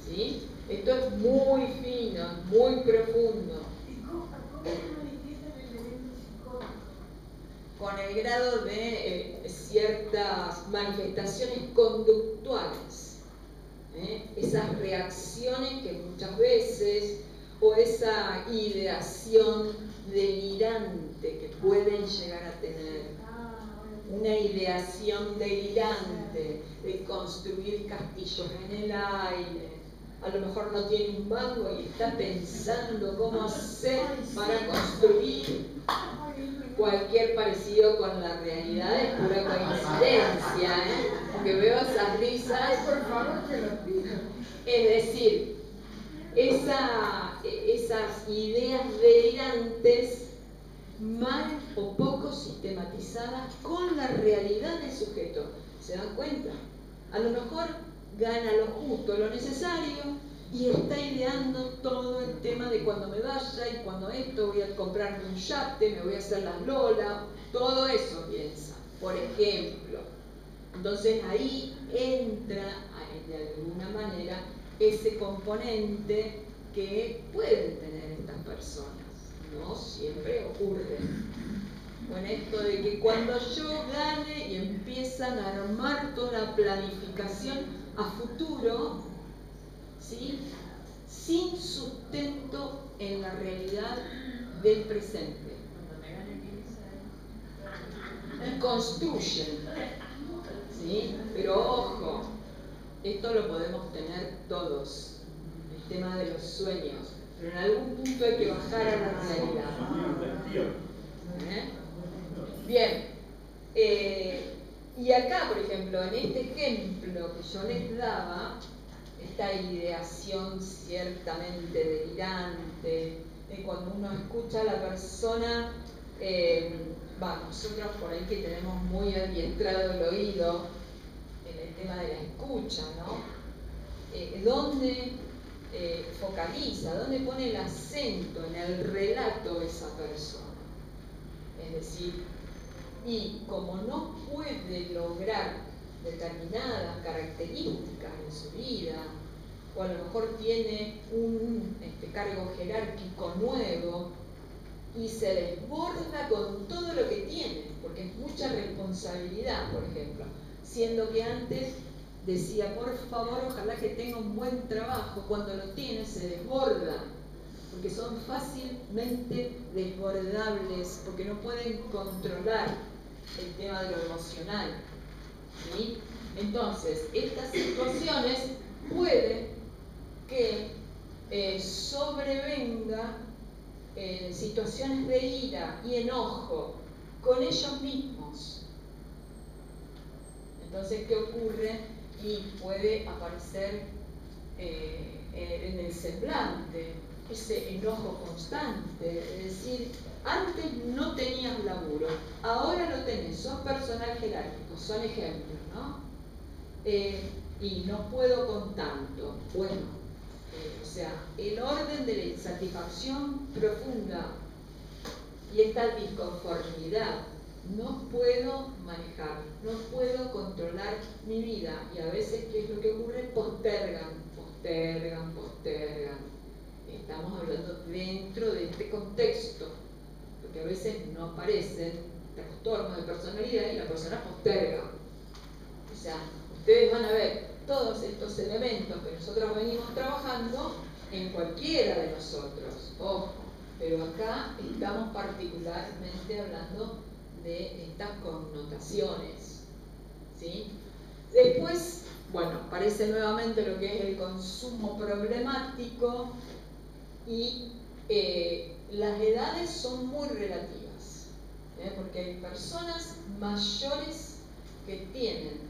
¿Sí? Esto es muy fino, muy profundo. ¿Y cómo se manifiesta el elemento psicótico? Con el grado de ciertas manifestaciones conductuales. Esas reacciones que muchas veces, o esa ideación delirante que pueden llegar a tener, una ideación delirante de construir castillos en el aire. A lo mejor no tiene un mango y está pensando cómo hacer para construir. Cualquier parecido con la realidad es pura coincidencia, porque veo esas risas. Por favor, te lo pido. Es decir, esas ideas delirantes mal o poco sistematizadas con la realidad del sujeto. ¿Se dan cuenta? A lo mejor gana lo justo, lo necesario, y está ideando todo el tema de cuando me vaya y cuando esto, voy a comprarme un yate, me voy a hacer las lolas, todo eso piensa, por ejemplo. Entonces ahí entra de alguna manera ese componente que pueden tener estas personas. No siempre ocurre. Con esto de que cuando yo gane y empiezan a armar toda la planificación a futuro, ¿sí?, sin sustento en la realidad del presente. Y construyen, ¿sí? Pero ojo, esto lo podemos tener todos, el tema de los sueños, pero en algún punto hay que bajar a la realidad. Bien, y acá, por ejemplo, en este ejemplo que yo les daba, esta ideación ciertamente delirante, de cuando uno escucha a la persona, nosotros por ahí que tenemos muy adiestrado el oído en el tema de la escucha, ¿no? ¿Dónde focaliza, dónde pone el acento en el relato de esa persona? Es decir, y como no puede lograr determinadas características en su vida, o a lo mejor tiene un cargo jerárquico nuevo y se desborda con todo lo que tiene, porque es mucha responsabilidad, por ejemplo, siendo que antes decía, por favor, ojalá que tenga un buen trabajo, cuando lo tiene se desborda, porque son fácilmente desbordables, porque no pueden controlar el tema de lo emocional, ¿sí? Entonces, estas situaciones puede que sobrevenga situaciones de ira y enojo con ellos mismos. Entonces, ¿qué ocurre? Y puede aparecer en el semblante ese enojo constante, es decir, antes no tenías laburo, ahora lo tenés, sos personal jerárquico, son ejemplos, ¿no? Y no puedo con tanto. Bueno, o sea, el orden de la insatisfacción profunda y esta disconformidad, no puedo manejar, no puedo controlar mi vida, y a veces, ¿qué es lo que ocurre? Postergan. Estamos hablando dentro de este contexto, porque a veces no aparecen trastornos de personalidad y la persona posterga. O sea, ustedes van a ver todos estos elementos que nosotros venimos trabajando en cualquiera de nosotros, ojo, pero acá estamos particularmente hablando de estas connotaciones, ¿sí? Después, bueno, aparece nuevamente lo que es el consumo problemático, y las edades son muy relativas, porque hay personas mayores que tienen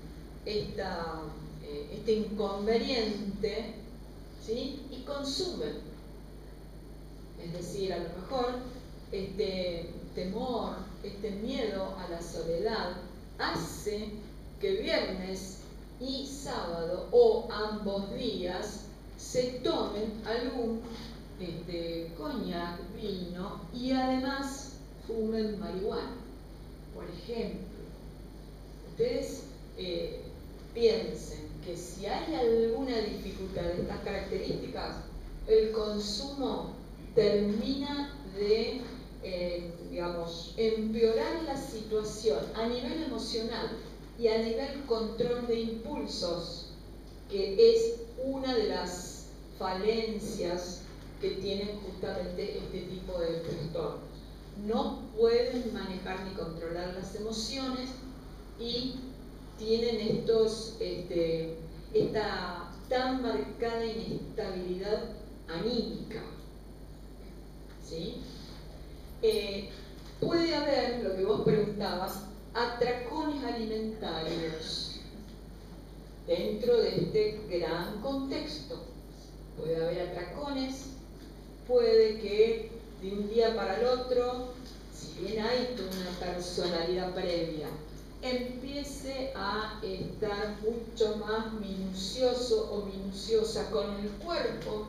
este inconveniente, ¿sí?, y consumen. Es decir, a lo mejor este temor, este miedo a la soledad hace que viernes y sábado o ambos días se tomen algún coñac, vino, y además fumen marihuana. Por ejemplo, ustedes piensen que si hay alguna dificultad de estas características, el consumo termina de empeorar la situación a nivel emocional y a nivel control de impulsos, que es una de las falencias que tienen justamente este tipo de trastornos. no pueden manejar ni controlar las emociones y tienen esta tan marcada inestabilidad anímica. ¿Sí? Puede haber, lo que vos preguntabas, atracones alimentarios dentro de este gran contexto. Puede haber atracones, puede que de un día para el otro, si bien hay toda una personalidad previa, empiece a estar mucho más minucioso o minuciosa con el cuerpo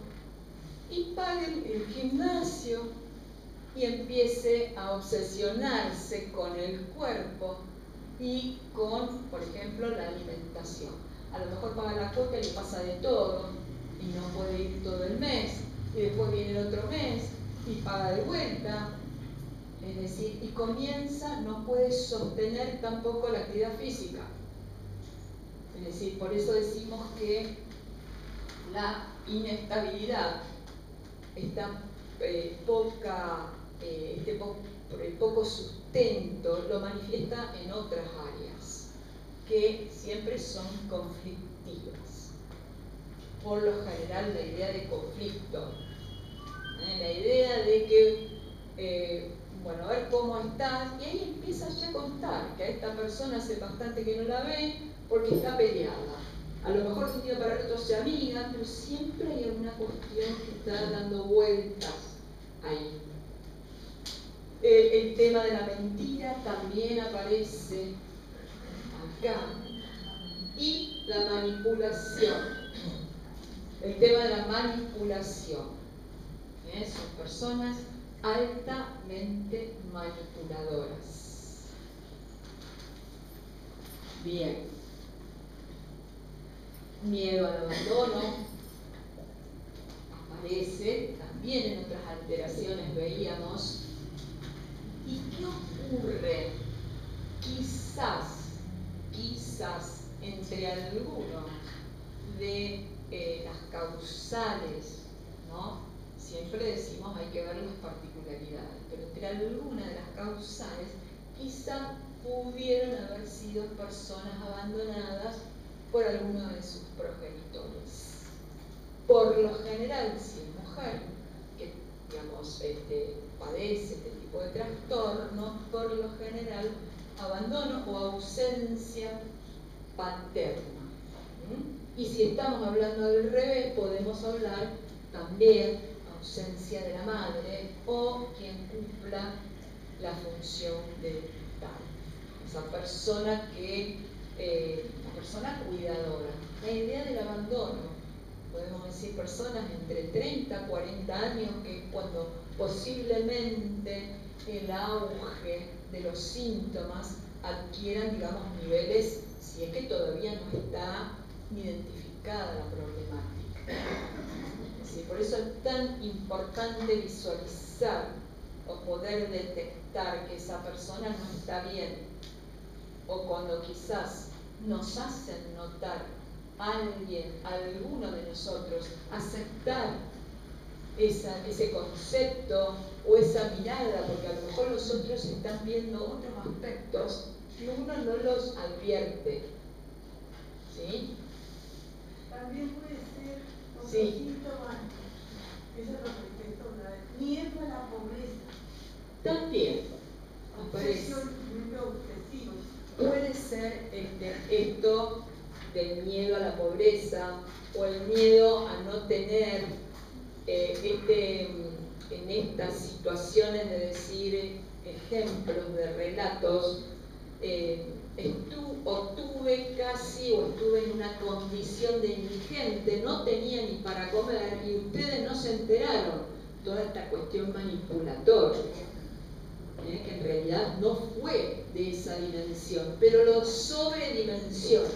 y pague el gimnasio y empiece a obsesionarse con el cuerpo y con, por ejemplo, la alimentación. A lo mejor paga la cuota y le pasa de todo y no puede ir todo el mes y después viene el otro mes y paga de vuelta. Es decir, y comienza, no puede sostener tampoco la actividad física. Es decir, por eso decimos que la inestabilidad, poco sustento, lo manifiesta en otras áreas que siempre son conflictivas. Por lo general, la idea de conflicto, la idea de que bueno, a ver cómo estás, y ahí empiezas ya a contar que a esta persona hace bastante que no la ve porque está peleada. A lo mejor de un día para el otro se amiga, pero siempre hay alguna cuestión que está dando vueltas ahí. El tema de la mentira también aparece acá. Y la manipulación. El tema de la manipulación. Son personas altamente manipuladoras. Bien. Miedo al abandono aparece también en otras alteraciones, veíamos. ¿Y qué ocurre? Quizás entre alguno de las causales, ¿no? Siempre decimos hay que ver las particularidades, pero entre alguna de las causales quizá pudieron haber sido personas abandonadas por alguno de sus progenitores. Por lo general, si es mujer que digamos, padece este tipo de trastornos, por lo general abandono o ausencia paterna. Y si estamos hablando del revés, podemos hablar también ausencia de la madre o quien cumpla la función de padre. Esa persona la persona cuidadora. La idea del abandono, podemos decir personas entre 30 y 40 años, que es cuando posiblemente el auge de los síntomas adquieran, digamos, niveles, si es que todavía no está identificada la problemática. Sí, por eso es tan importante visualizar o poder detectar que esa persona no está bien, o cuando quizás nos hacen notar alguno de nosotros, aceptar ese concepto o esa mirada, porque a lo mejor los otros están viendo otros aspectos que uno no los advierte. ¿Sí? También puede ser otro Sí. síntoma, eso lo manifestó una vez, miedo a la pobreza. También aparece. Obsesión muy obsesivo. Puede ser esto del miedo a la pobreza o el miedo a no tener en estas situaciones de decir ejemplos de relatos, tuve casi o estuve en una condición de indigente, no tenía ni para comer y ustedes no se enteraron. Toda esta cuestión manipulatoria, que en realidad no fue de esa dimensión, pero lo sobredimensiona.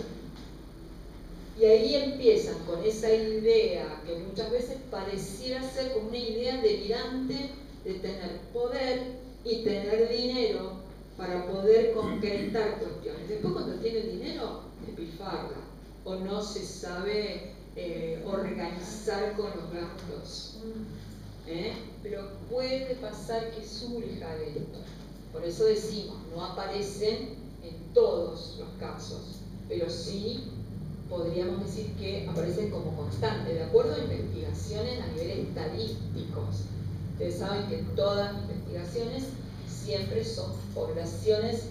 Y ahí empiezan con esa idea que muchas veces pareciera ser como una idea delirante de tener poder y tener dinero para poder concretar cuestiones. Después, cuando tiene dinero, despilfarra o no se sabe organizar con los gastos. pero puede pasar que surja esto. Por eso decimos, no aparecen en todos los casos, pero sí podríamos decir que aparecen como constante, de acuerdo a investigaciones a nivel estadísticos. Ustedes saben que todas las investigaciones siempre son poblaciones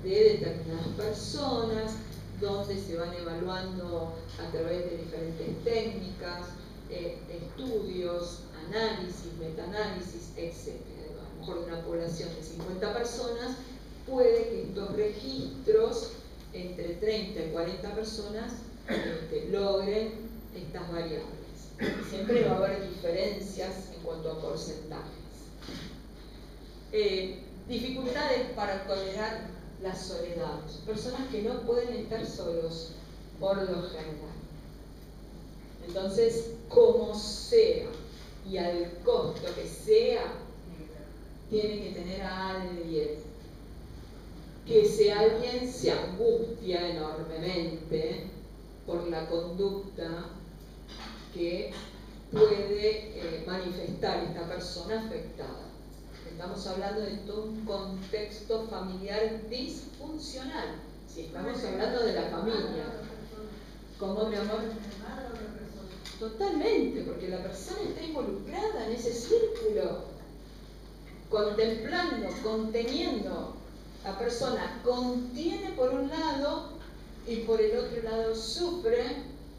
de determinadas personas, donde se van evaluando a través de diferentes técnicas, estudios, análisis, metaanálisis, etc. A lo mejor de una población de 50 personas, puede que estos registros entre 30 y 40 personas logren estas variables. Siempre va a haber diferencias en cuanto a porcentajes. Dificultades para tolerar la soledad. Personas que no pueden estar solos por lo general. Entonces, como sea y al costo que sea, tiene que tener a alguien. Que ese alguien se angustia enormemente por la conducta que puede manifestar esta persona afectada. Estamos hablando de todo un contexto familiar disfuncional. Si estamos hablando de la familia. ¿Cómo, mi amor? Totalmente, porque la persona está involucrada en ese círculo, contemplando, conteniendo. La persona contiene por un lado y por el otro lado sufre,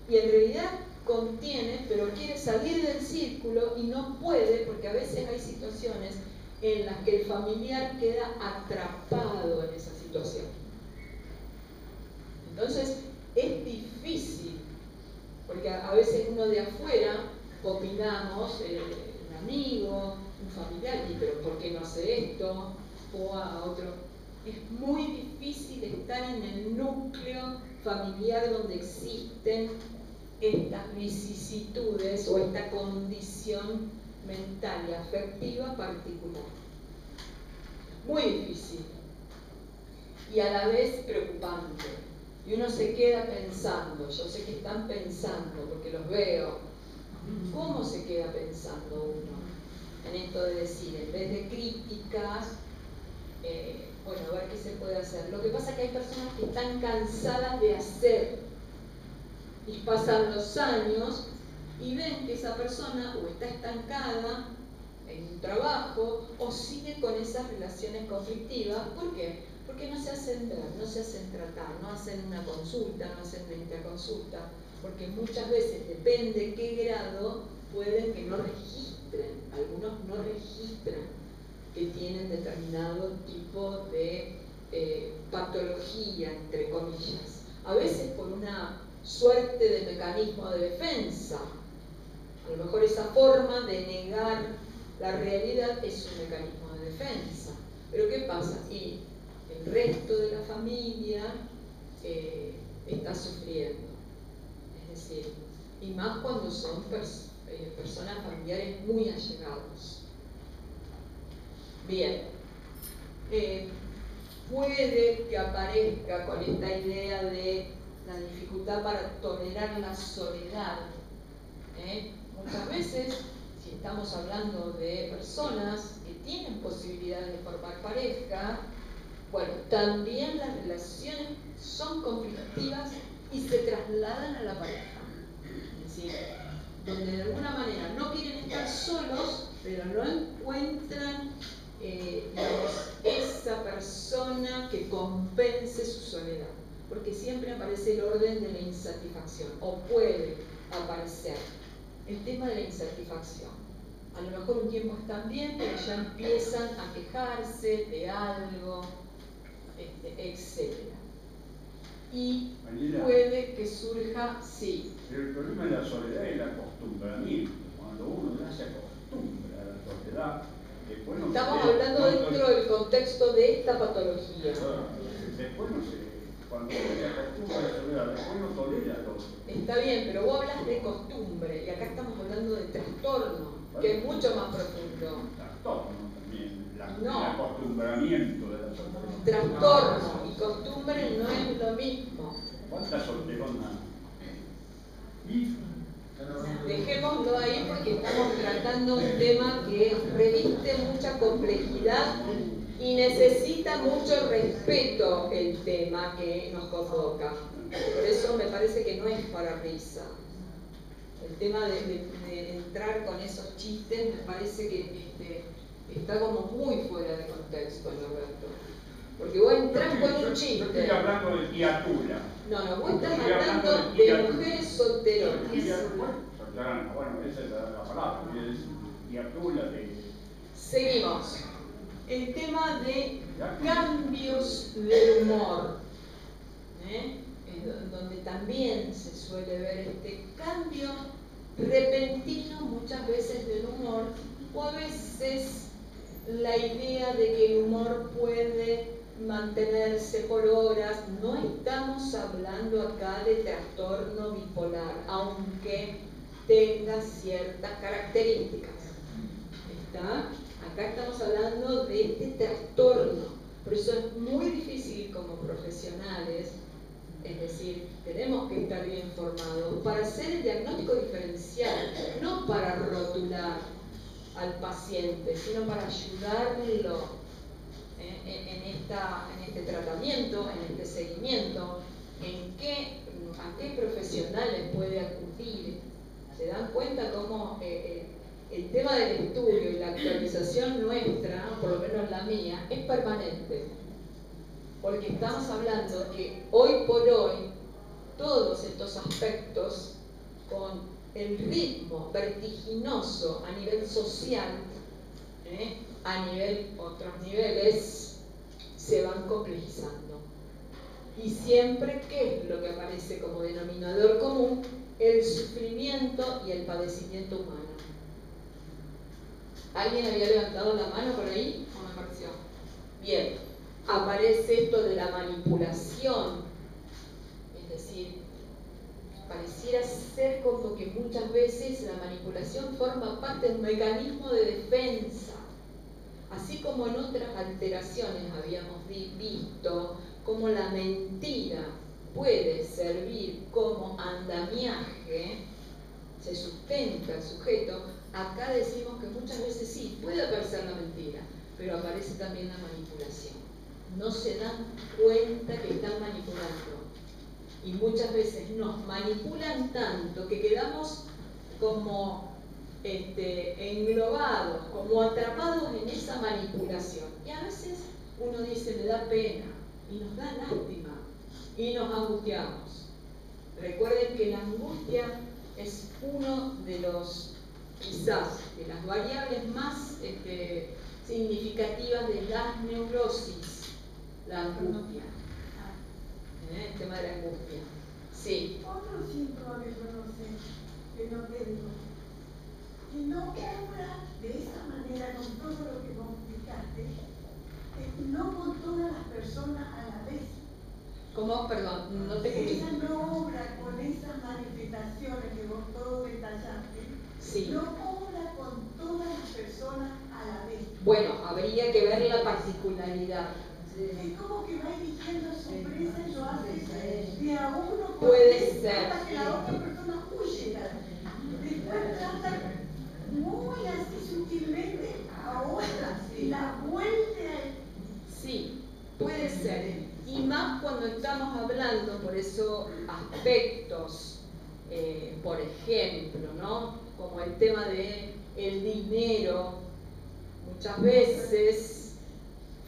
y en realidad contiene, pero quiere salir del círculo y no puede, porque a veces hay situaciones en las que el familiar queda atrapado en esa situación. Entonces es difícil, porque a veces uno de afuera opinamos, un amigo, un familiar, y pero ¿por qué no hace esto? O a otro. Es muy difícil estar en el núcleo familiar donde existen estas vicisitudes o esta condición mental y afectiva particular. Muy difícil y a la vez preocupante. Y uno se queda pensando, yo sé que están pensando porque los veo. ¿Cómo se queda pensando uno en esto de decir, en vez de críticas, bueno, a ver qué se puede hacer? Lo que pasa es que hay personas que están cansadas de hacer y pasan los años y ven que esa persona o está estancada en un trabajo o sigue con esas relaciones conflictivas. ¿Por qué? Porque no se hacen ver, no se hacen tratar, no hacen una consulta, no hacen una interconsulta, porque muchas veces, depende de qué grado, pueden que no registren, algunos no registran que tienen determinado tipo de patología, entre comillas. A veces por una suerte de mecanismo de defensa. A lo mejor esa forma de negar la realidad es un mecanismo de defensa. Pero ¿qué pasa? Y el resto de la familia está sufriendo. Es decir, y más cuando son personas familiares muy allegados. Bien, puede que aparezca con esta idea de la dificultad para tolerar la soledad. Muchas veces, si estamos hablando de personas que tienen posibilidades de formar pareja, bueno, también las relaciones son conflictivas y se trasladan a la pareja. Es decir, donde de alguna manera no quieren estar solos, pero no encuentran esa persona que compense su soledad. Porque siempre aparece el orden de la insatisfacción, o puede aparecer el tema de la insatisfacción. A lo mejor un tiempo están bien, pero ya empiezan a quejarse de algo, etc. Y puede que surja, sí. El problema de la soledad es el acostumbramiento. Cuando uno ya se acostumbra a la soledad, después no estamos hablando dentro del contexto de esta patología. Después no se... Cuando uno se acostumbra a la soledad, después no tolera todo. Está bien, pero vos hablas de costumbre y acá estamos hablando de trastorno, que es mucho más profundo. Trastorno también, el No. acostumbramiento de la soledad. Trastorno y costumbre no es lo mismo. ¿Cuántas solteronas? Y Dejémoslo ahí porque estamos tratando un tema que reviste mucha complejidad y necesita mucho respeto el tema que nos convoca. Por eso me parece que no es para risa. El tema de entrar con esos chistes me parece que está como muy fuera de contexto, Norberto. Porque vos entrás con un chiste. Yo estoy hablando de criatura. No, vos estás hablando de mujeres solteronas. Solterona, bueno, esa es la palabra, es criatura de... Seguimos. El tema de cambios de humor, donde también se suele ver este cambio repentino muchas veces del humor, o a veces la idea de que el humor puede mantenerse por horas. No estamos hablando acá de trastorno bipolar, aunque tenga ciertas características. ¿Está? Acá estamos hablando de este trastorno. Por eso es muy difícil como profesionales, es decir, tenemos que estar bien formados para hacer el diagnóstico diferencial, no para rotular al paciente, sino para ayudarlo en este tratamiento, en este seguimiento, a qué profesionales puede acudir. ¿Se dan cuenta cómo el tema del estudio y la actualización nuestra, por lo menos la mía, es permanente? Porque estamos hablando que hoy por hoy todos estos aspectos, con el ritmo vertiginoso a nivel social, a otros niveles, se van complejizando. Y siempre, ¿qué es lo que aparece como denominador común? El sufrimiento y el padecimiento humano. ¿Alguien había levantado la mano por ahí? ¿O me pareció? Bien, aparece esto de la manipulación, es decir, pareciera ser como que muchas veces la manipulación forma parte de un mecanismo de defensa, así como en otras alteraciones habíamos visto cómo la mentira puede servir como andamiaje, se sustenta el sujeto. Acá decimos que muchas veces sí, puede aparecer la mentira, pero aparece también la manipulación. No se dan cuenta que están manipulando. Y muchas veces nos manipulan tanto que quedamos como englobados, como atrapados en esa manipulación. Y a veces uno dice, me da pena, y nos da lástima, y nos angustiamos. Recuerden que la angustia es uno de los, quizás, de las variables más significativas de las neurosis, la angustia. El tema de la angustia. Sí. Otro síntoma que conoce, que no tengo, que no obra de esa manera con todo lo que vos explicaste, no con todas las personas a la vez. ¿Cómo? Perdón, no te escuché. Ella no obra con esas manifestaciones que vos todo detallaste. Sí. No obra con todas las personas a la vez. Bueno, habría que ver la particularidad. Es como que va eligiendo su presa y lo hace de a uno puede ser hasta que la otra persona huye. Después trata muy así sutilmente a otra y la vuelve a... Sí, puede ser. Y más cuando estamos hablando, por eso, aspectos, por ejemplo, ¿no? Como el tema de el dinero, muchas veces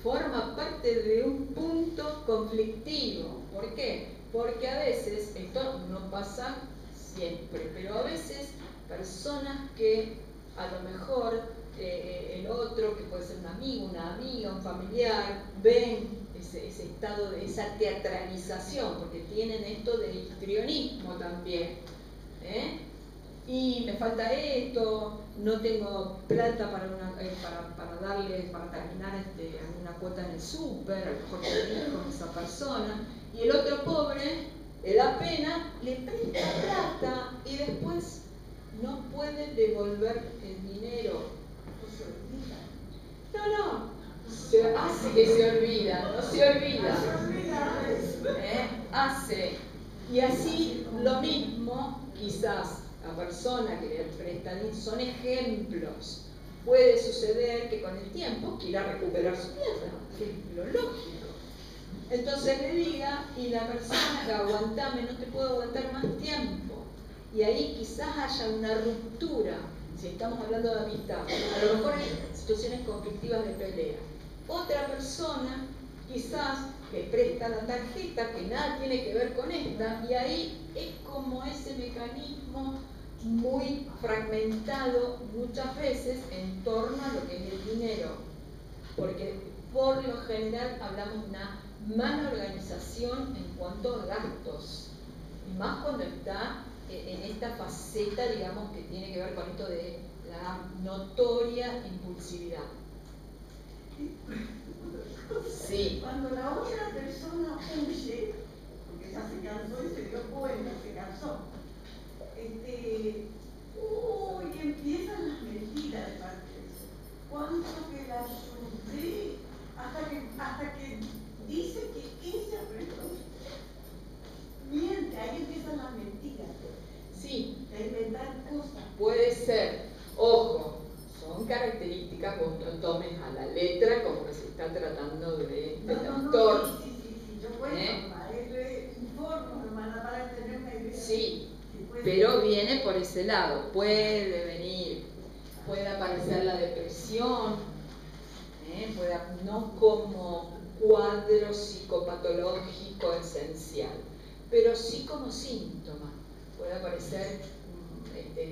forma parte de un punto conflictivo. ¿Por qué? Porque a veces, esto no pasa siempre, pero a veces personas que a lo mejor el otro, que puede ser un amigo, una amiga, un familiar, ven ese estado de esa teatralización, porque tienen esto del histrionismo también. Y me falta esto, no tengo plata para darle, para terminar alguna cuota en el súper, a lo mejor terminar con esa persona, y el otro pobre le da pena, le presta plata y después no puede devolver el dinero. No, se hace que se olvida, no se olvida. Hace. Y así lo mismo, quizás la persona que le presta son ejemplos. Puede suceder que con el tiempo quiera recuperar su tierra, que es lo lógico. Entonces le diga, y la persona que aguantame, no te puedo aguantar más tiempo. Y ahí quizás haya una ruptura, si estamos hablando de amistad. A lo mejor hay situaciones conflictivas de pelea. Otra persona quizás le presta la tarjeta que nada tiene que ver con esta, y ahí es como ese mecanismo muy fragmentado muchas veces en torno a lo que es el dinero, porque por lo general hablamos de una mala organización en cuanto a gastos, y más cuando está en esta faceta, digamos, que tiene que ver con esto de la notoria impulsividad. Sí. Cuando la otra persona huye, porque ya se cansó y se dio cuenta, se cansó, y empiezan las mentiras de parte de eso. Cuánto que la ayudé, hasta que dice que ella prestó. Miente, ahí empiezan las mentiras. Sí. A inventar cosas. Puede ser, ojo, son características, vos no tomes a la letra como que se está tratando de autor. Sí, yo puedo informo, hermana, para tener una idea. Sí, pero viene por ese lado, puede venir, puede aparecer la depresión, no como cuadro psicopatológico esencial, pero sí como síntoma. Puede aparecer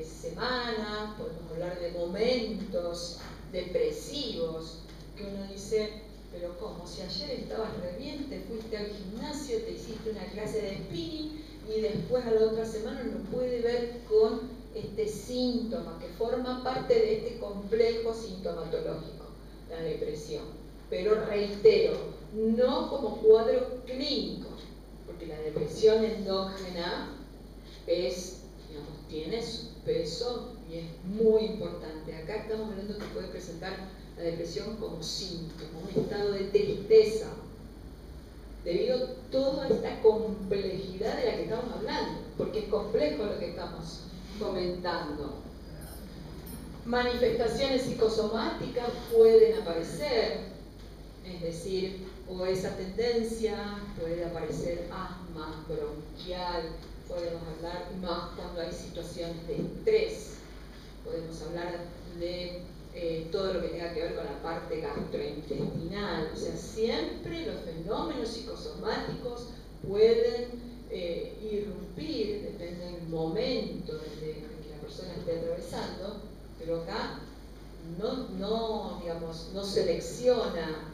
semanas, podemos hablar de momentos depresivos, que uno dice, pero ¿cómo? Si ayer estabas re bien, te fuiste al gimnasio, te hiciste una clase de spinning y después a la otra semana uno puede ver con este síntoma que forma parte de este complejo sintomatológico, la depresión. Pero reitero, no como cuadro clínico, porque la depresión endógena tiene su peso y es muy importante. Acá estamos hablando que puede presentar la depresión como síntoma, un estado de tristeza, debido a toda esta complejidad de la que estamos hablando, porque es complejo lo que estamos comentando. Manifestaciones psicosomáticas pueden aparecer, es decir, o esa tendencia puede aparecer asma bronquial, podemos hablar más cuando hay situaciones de estrés, podemos hablar de todo lo que tenga que ver con la parte gastrointestinal, o sea, siempre los fenómenos psicosomáticos pueden irrumpir, depende del momento de que la persona esté atravesando, pero acá no selecciona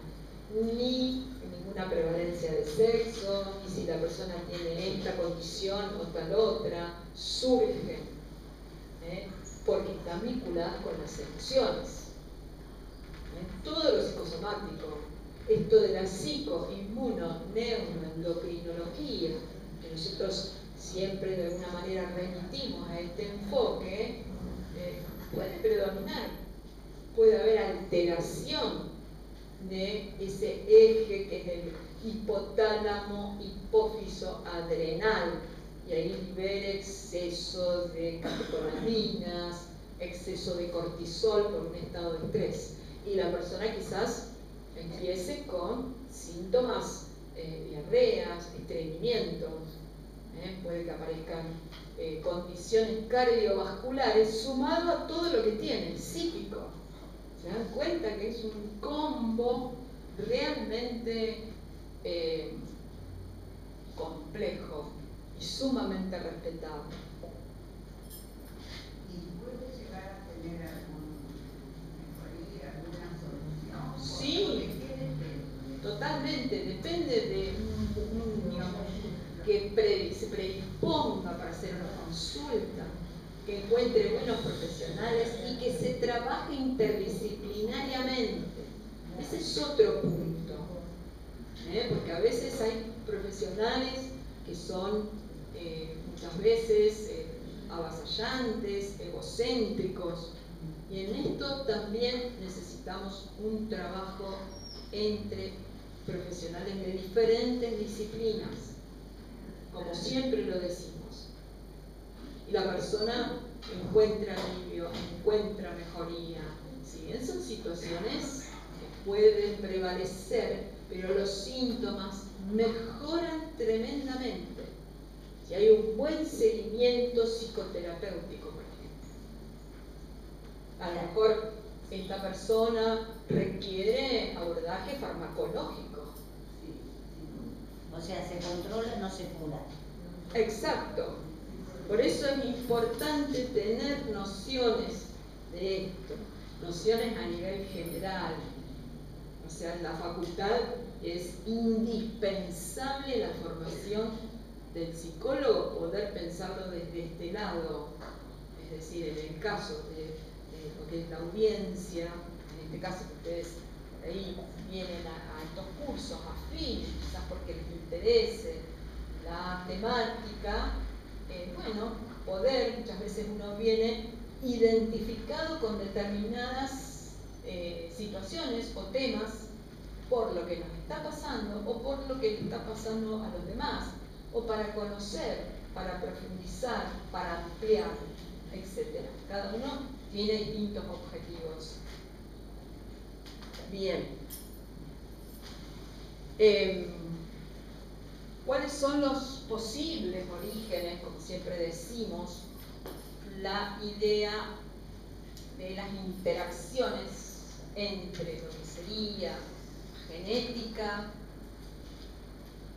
ni ninguna prevalencia de sexo, ni si la persona tiene esta condición o tal otra, surgen, porque están vinculadas con las emociones. Todo lo psicosomático, esto de la psico-inmuno-neuroendocrinología, que nosotros siempre de alguna manera remitimos a este enfoque, puede predominar, puede haber alteración de ese eje que es el hipotálamo hipófiso adrenal, y ahí libera exceso de catecolaminas, exceso de cortisol por un estado de estrés, y la persona quizás empiece con síntomas, diarreas, estreñimientos, puede que aparezcan condiciones cardiovasculares sumado a todo lo que tiene, psíquico. Se dan cuenta que es un combo realmente complejo y sumamente respetado. ¿Y puede llegar a tener alguna solución? Sí, totalmente. Depende de que se predisponga para hacer una consulta, que encuentre buenos profesionales y que se trabaje interdisciplinariamente. Ese es otro punto, porque a veces hay profesionales que son muchas veces avasallantes, egocéntricos, y en esto también necesitamos un trabajo entre profesionales de diferentes disciplinas, como siempre lo decimos. Y la persona encuentra alivio, encuentra mejoría. Si bien son situaciones que pueden prevalecer, pero los síntomas mejoran tremendamente. Si hay un buen seguimiento psicoterapéutico, por ejemplo. A lo mejor esta persona requiere abordaje farmacológico. O sea, se controla, no se cura. Exacto. Por eso es importante tener nociones de esto, nociones a nivel general. O sea, en la facultad es indispensable la formación del psicólogo, poder pensarlo desde este lado. Es decir, en el caso de lo que es la audiencia, en este caso que ustedes ahí vienen a estos cursos afines, quizás porque les interese la temática, bueno, poder, muchas veces uno viene identificado con determinadas situaciones o temas por lo que nos está pasando o por lo que le está pasando a los demás, o para conocer, para profundizar, para ampliar, etc. Cada uno tiene distintos objetivos. Bien. ¿Cuáles son los posibles orígenes? Como siempre decimos, la idea de las interacciones entre lo que sería genética.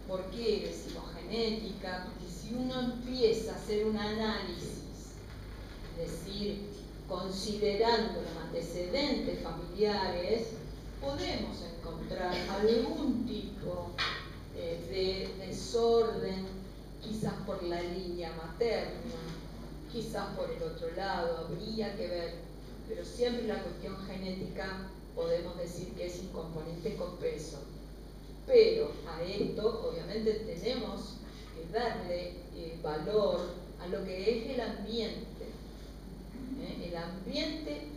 ¿Por qué decimos genética? Porque si uno empieza a hacer un análisis, es decir, considerando los antecedentes familiares, podemos encontrar algún tipo de desorden, quizás por la línea materna, quizás por el otro lado, habría que ver, pero siempre la cuestión genética podemos decir que es un componente con peso. Pero a esto obviamente tenemos que darle valor a lo que es el ambiente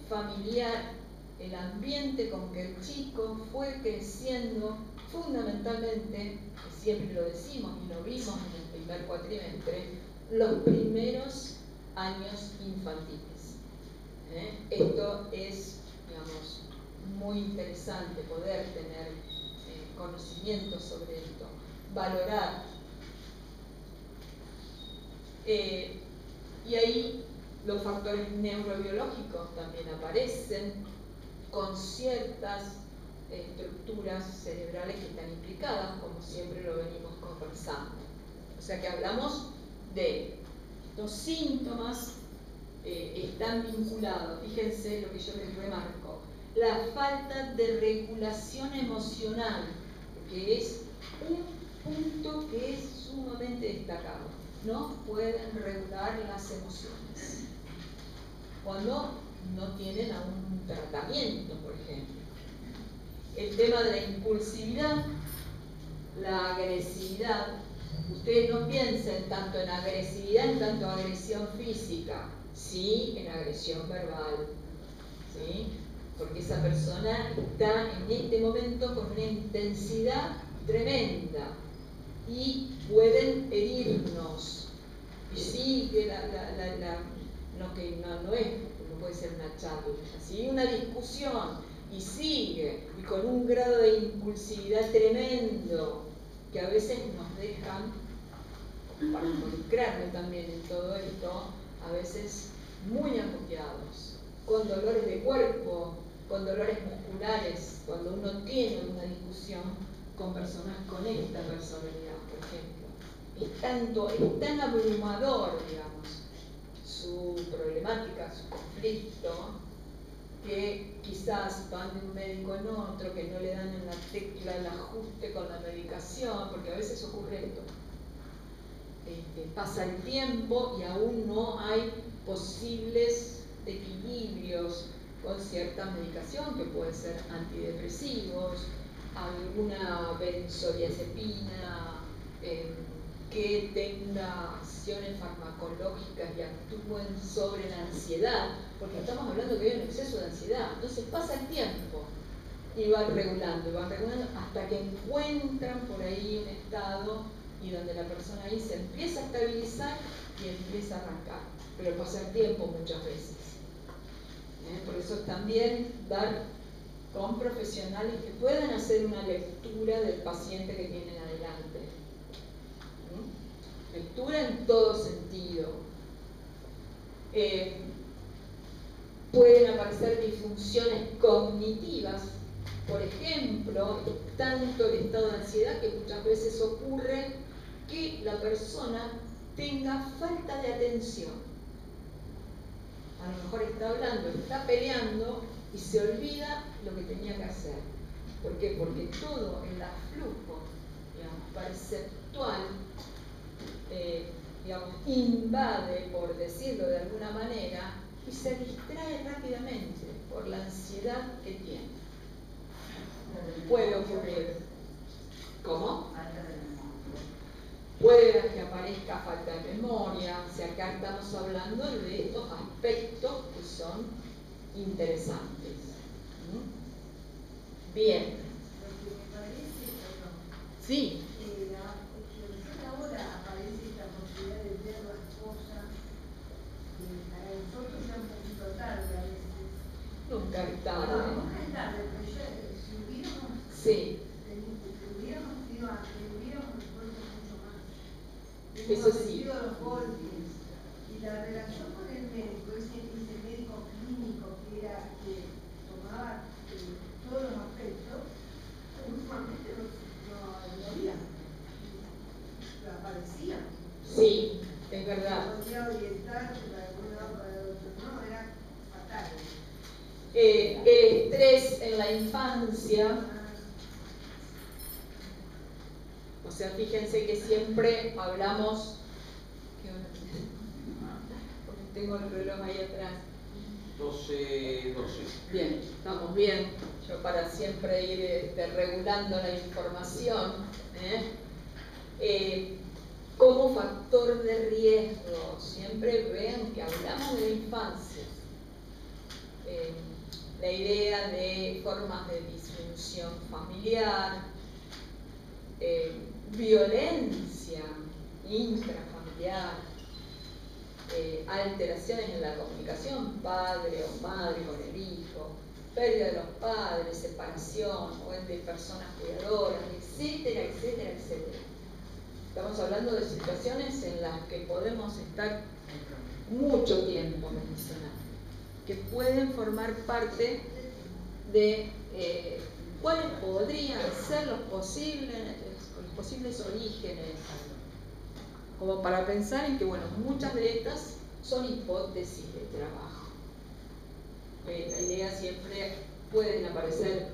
familiar, el ambiente con que el chico fue creciendo, fundamentalmente, que siempre lo decimos y lo vimos en el primer cuatrimestre, los primeros años infantiles. Esto es, digamos, muy interesante poder tener conocimiento sobre esto, valorar. Y ahí los factores neurobiológicos también aparecen con ciertas estructuras cerebrales que están implicadas, como siempre lo venimos conversando. O sea que hablamos de estos síntomas, están vinculados, fíjense lo que yo les remarco, la falta de regulación emocional, que es un punto que es sumamente destacado. No pueden regular las emociones cuando no tienen aún un tratamiento, por ejemplo. El tema de la impulsividad, la agresividad. Ustedes no piensen tanto en agresividad en tanto agresión física, sí en agresión verbal, ¿sí? Porque esa persona está en este momento con una intensidad tremenda y pueden herirnos. Y sí que no puede ser una charla, ¿sí? Una discusión y sigue, y con un grado de impulsividad tremendo que a veces nos dejan, para involucrarme también en todo esto, a veces muy angustiados, con dolores de cuerpo, con dolores musculares, cuando uno tiene una discusión con personas con esta personalidad, por ejemplo. Es tan abrumador, digamos, su problemática, su conflicto, que quizás van de un médico en otro, que no le dan en la tecla el ajuste con la medicación, porque a veces ocurre esto. Pasa el tiempo y aún no hay posibles equilibrios con cierta medicación, que puede ser antidepresivos, alguna benzodiazepina, que tenga acciones farmacológicas y actúen sobre la ansiedad, porque estamos hablando que hay un exceso de ansiedad. Entonces pasa el tiempo y van regulando hasta que encuentran por ahí un estado y donde la persona ahí se empieza a estabilizar y empieza a arrancar, pero pasa tiempo muchas veces. Por eso también dar con profesionales que puedan hacer una lectura del paciente que tienen adelante. Lectura en todo sentido. Pueden aparecer disfunciones cognitivas, por ejemplo, tanto el estado de ansiedad que muchas veces ocurre que la persona tenga falta de atención. A lo mejor está hablando, está peleando y se olvida lo que tenía que hacer. ¿Por qué? Porque todo el aflujo, digamos, perceptual, digamos, invade, por decirlo de alguna manera, y se distrae rápidamente por la ansiedad que tiene. Puede ocurrir. ¿Cómo? Puede que aparezca falta de memoria. O sea, acá estamos hablando de estos aspectos que son interesantes. Bien. Lo que me parece, perdón, Sí. ahora aparece esta posibilidad de ver las cosas para nosotros ya un poquito tarde a veces. Nunca es No, tarde. nunca es tarde, pero ya si hubiéramos, Sí. hubiéramos ido antes, hubiéramos resuelto mucho más. Eso sí. Los golpes y la relación con el médico, ese médico clínico que tomaba todos los aspectos, últimamente no había, aparecía. Sí, es verdad. Podía orientar para algún lado para el otro, no, era fatal. El estrés en la infancia. O sea, fíjense que siempre hablamos. ¿Qué hora es? Porque tengo el reloj ahí atrás. 12. Bien, estamos bien. Yo para siempre ir regulando la información. Como factor de riesgo, siempre vean que hablamos de la infancia. La idea de formas de disfunción familiar, violencia intrafamiliar, alteraciones en la comunicación padre o madre con el hijo, pérdida de los padres, separación o de personas cuidadoras, etcétera, etcétera, etcétera. Estamos hablando de situaciones en las que podemos estar mucho tiempo mencionando, que pueden formar parte de cuáles podrían ser los posibles orígenes, como para pensar en que, bueno, muchas de estas son hipótesis de trabajo. La idea siempre pueden aparecer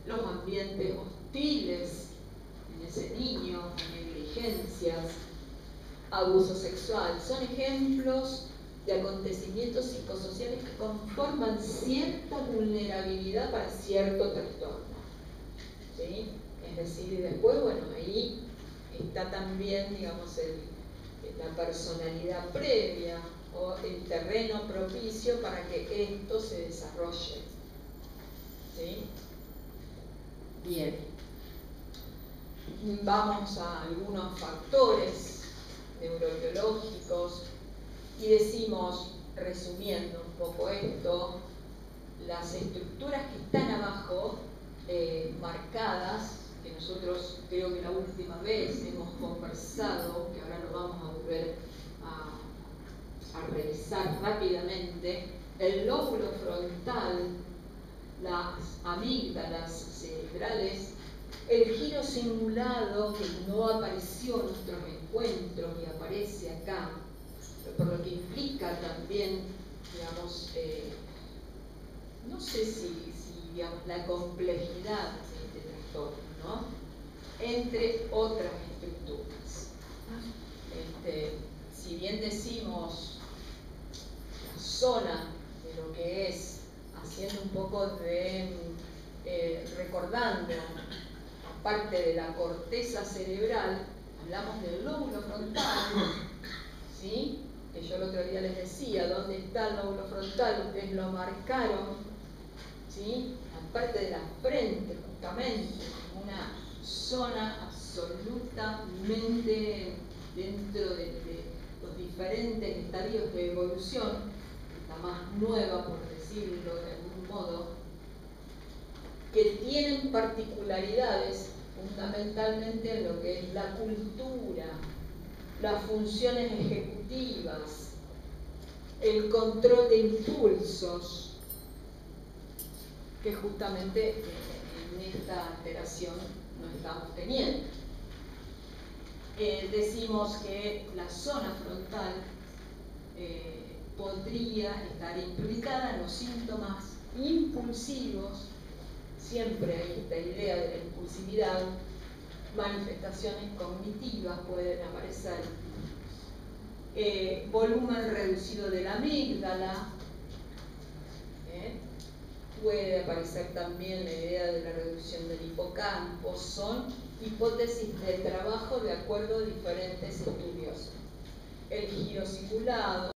los ambientes hostiles en ese niño, negligencias, abuso sexual, son ejemplos de acontecimientos psicosociales que conforman cierta vulnerabilidad para cierto trastorno. ¿Sí? Es decir, y después, bueno, ahí está también, digamos, la personalidad previa o el terreno propicio para que esto se desarrolle. ¿Sí? Bien. Vamos a algunos factores neurobiológicos y decimos, resumiendo un poco esto, las estructuras que están abajo, marcadas, que nosotros creo que la última vez hemos conversado, que ahora lo vamos a volver a revisar rápidamente, el lóbulo frontal, las amígdalas cerebrales, el giro simulado que no apareció en nuestros encuentros y aparece acá, por lo que implica también, digamos, no sé si digamos, la complejidad de este trastorno, ¿no? Entre otras estructuras. Si bien decimos la zona de lo que es, haciendo un poco de, recordando parte de la corteza cerebral, hablamos del lóbulo frontal, ¿sí? Que yo el otro día les decía, ¿dónde está el lóbulo frontal? Ustedes lo marcaron, ¿sí? La parte de la frente, justamente, una zona absolutamente dentro de los diferentes estadios de evolución, la más nueva por decirlo de algún modo, que tienen particularidades fundamentalmente en lo que es la cultura, las funciones ejecutivas, el control de impulsos, que justamente en esta alteración no estamos teniendo. Decimos que la zona frontal podría estar implicada en los síntomas impulsivos. Siempre hay esta idea de la impulsividad, manifestaciones cognitivas pueden aparecer, volumen reducido de la amígdala, puede aparecer también la idea de la reducción del hipocampo. Son hipótesis de trabajo de acuerdo a diferentes estudiosos. El giro cingulado,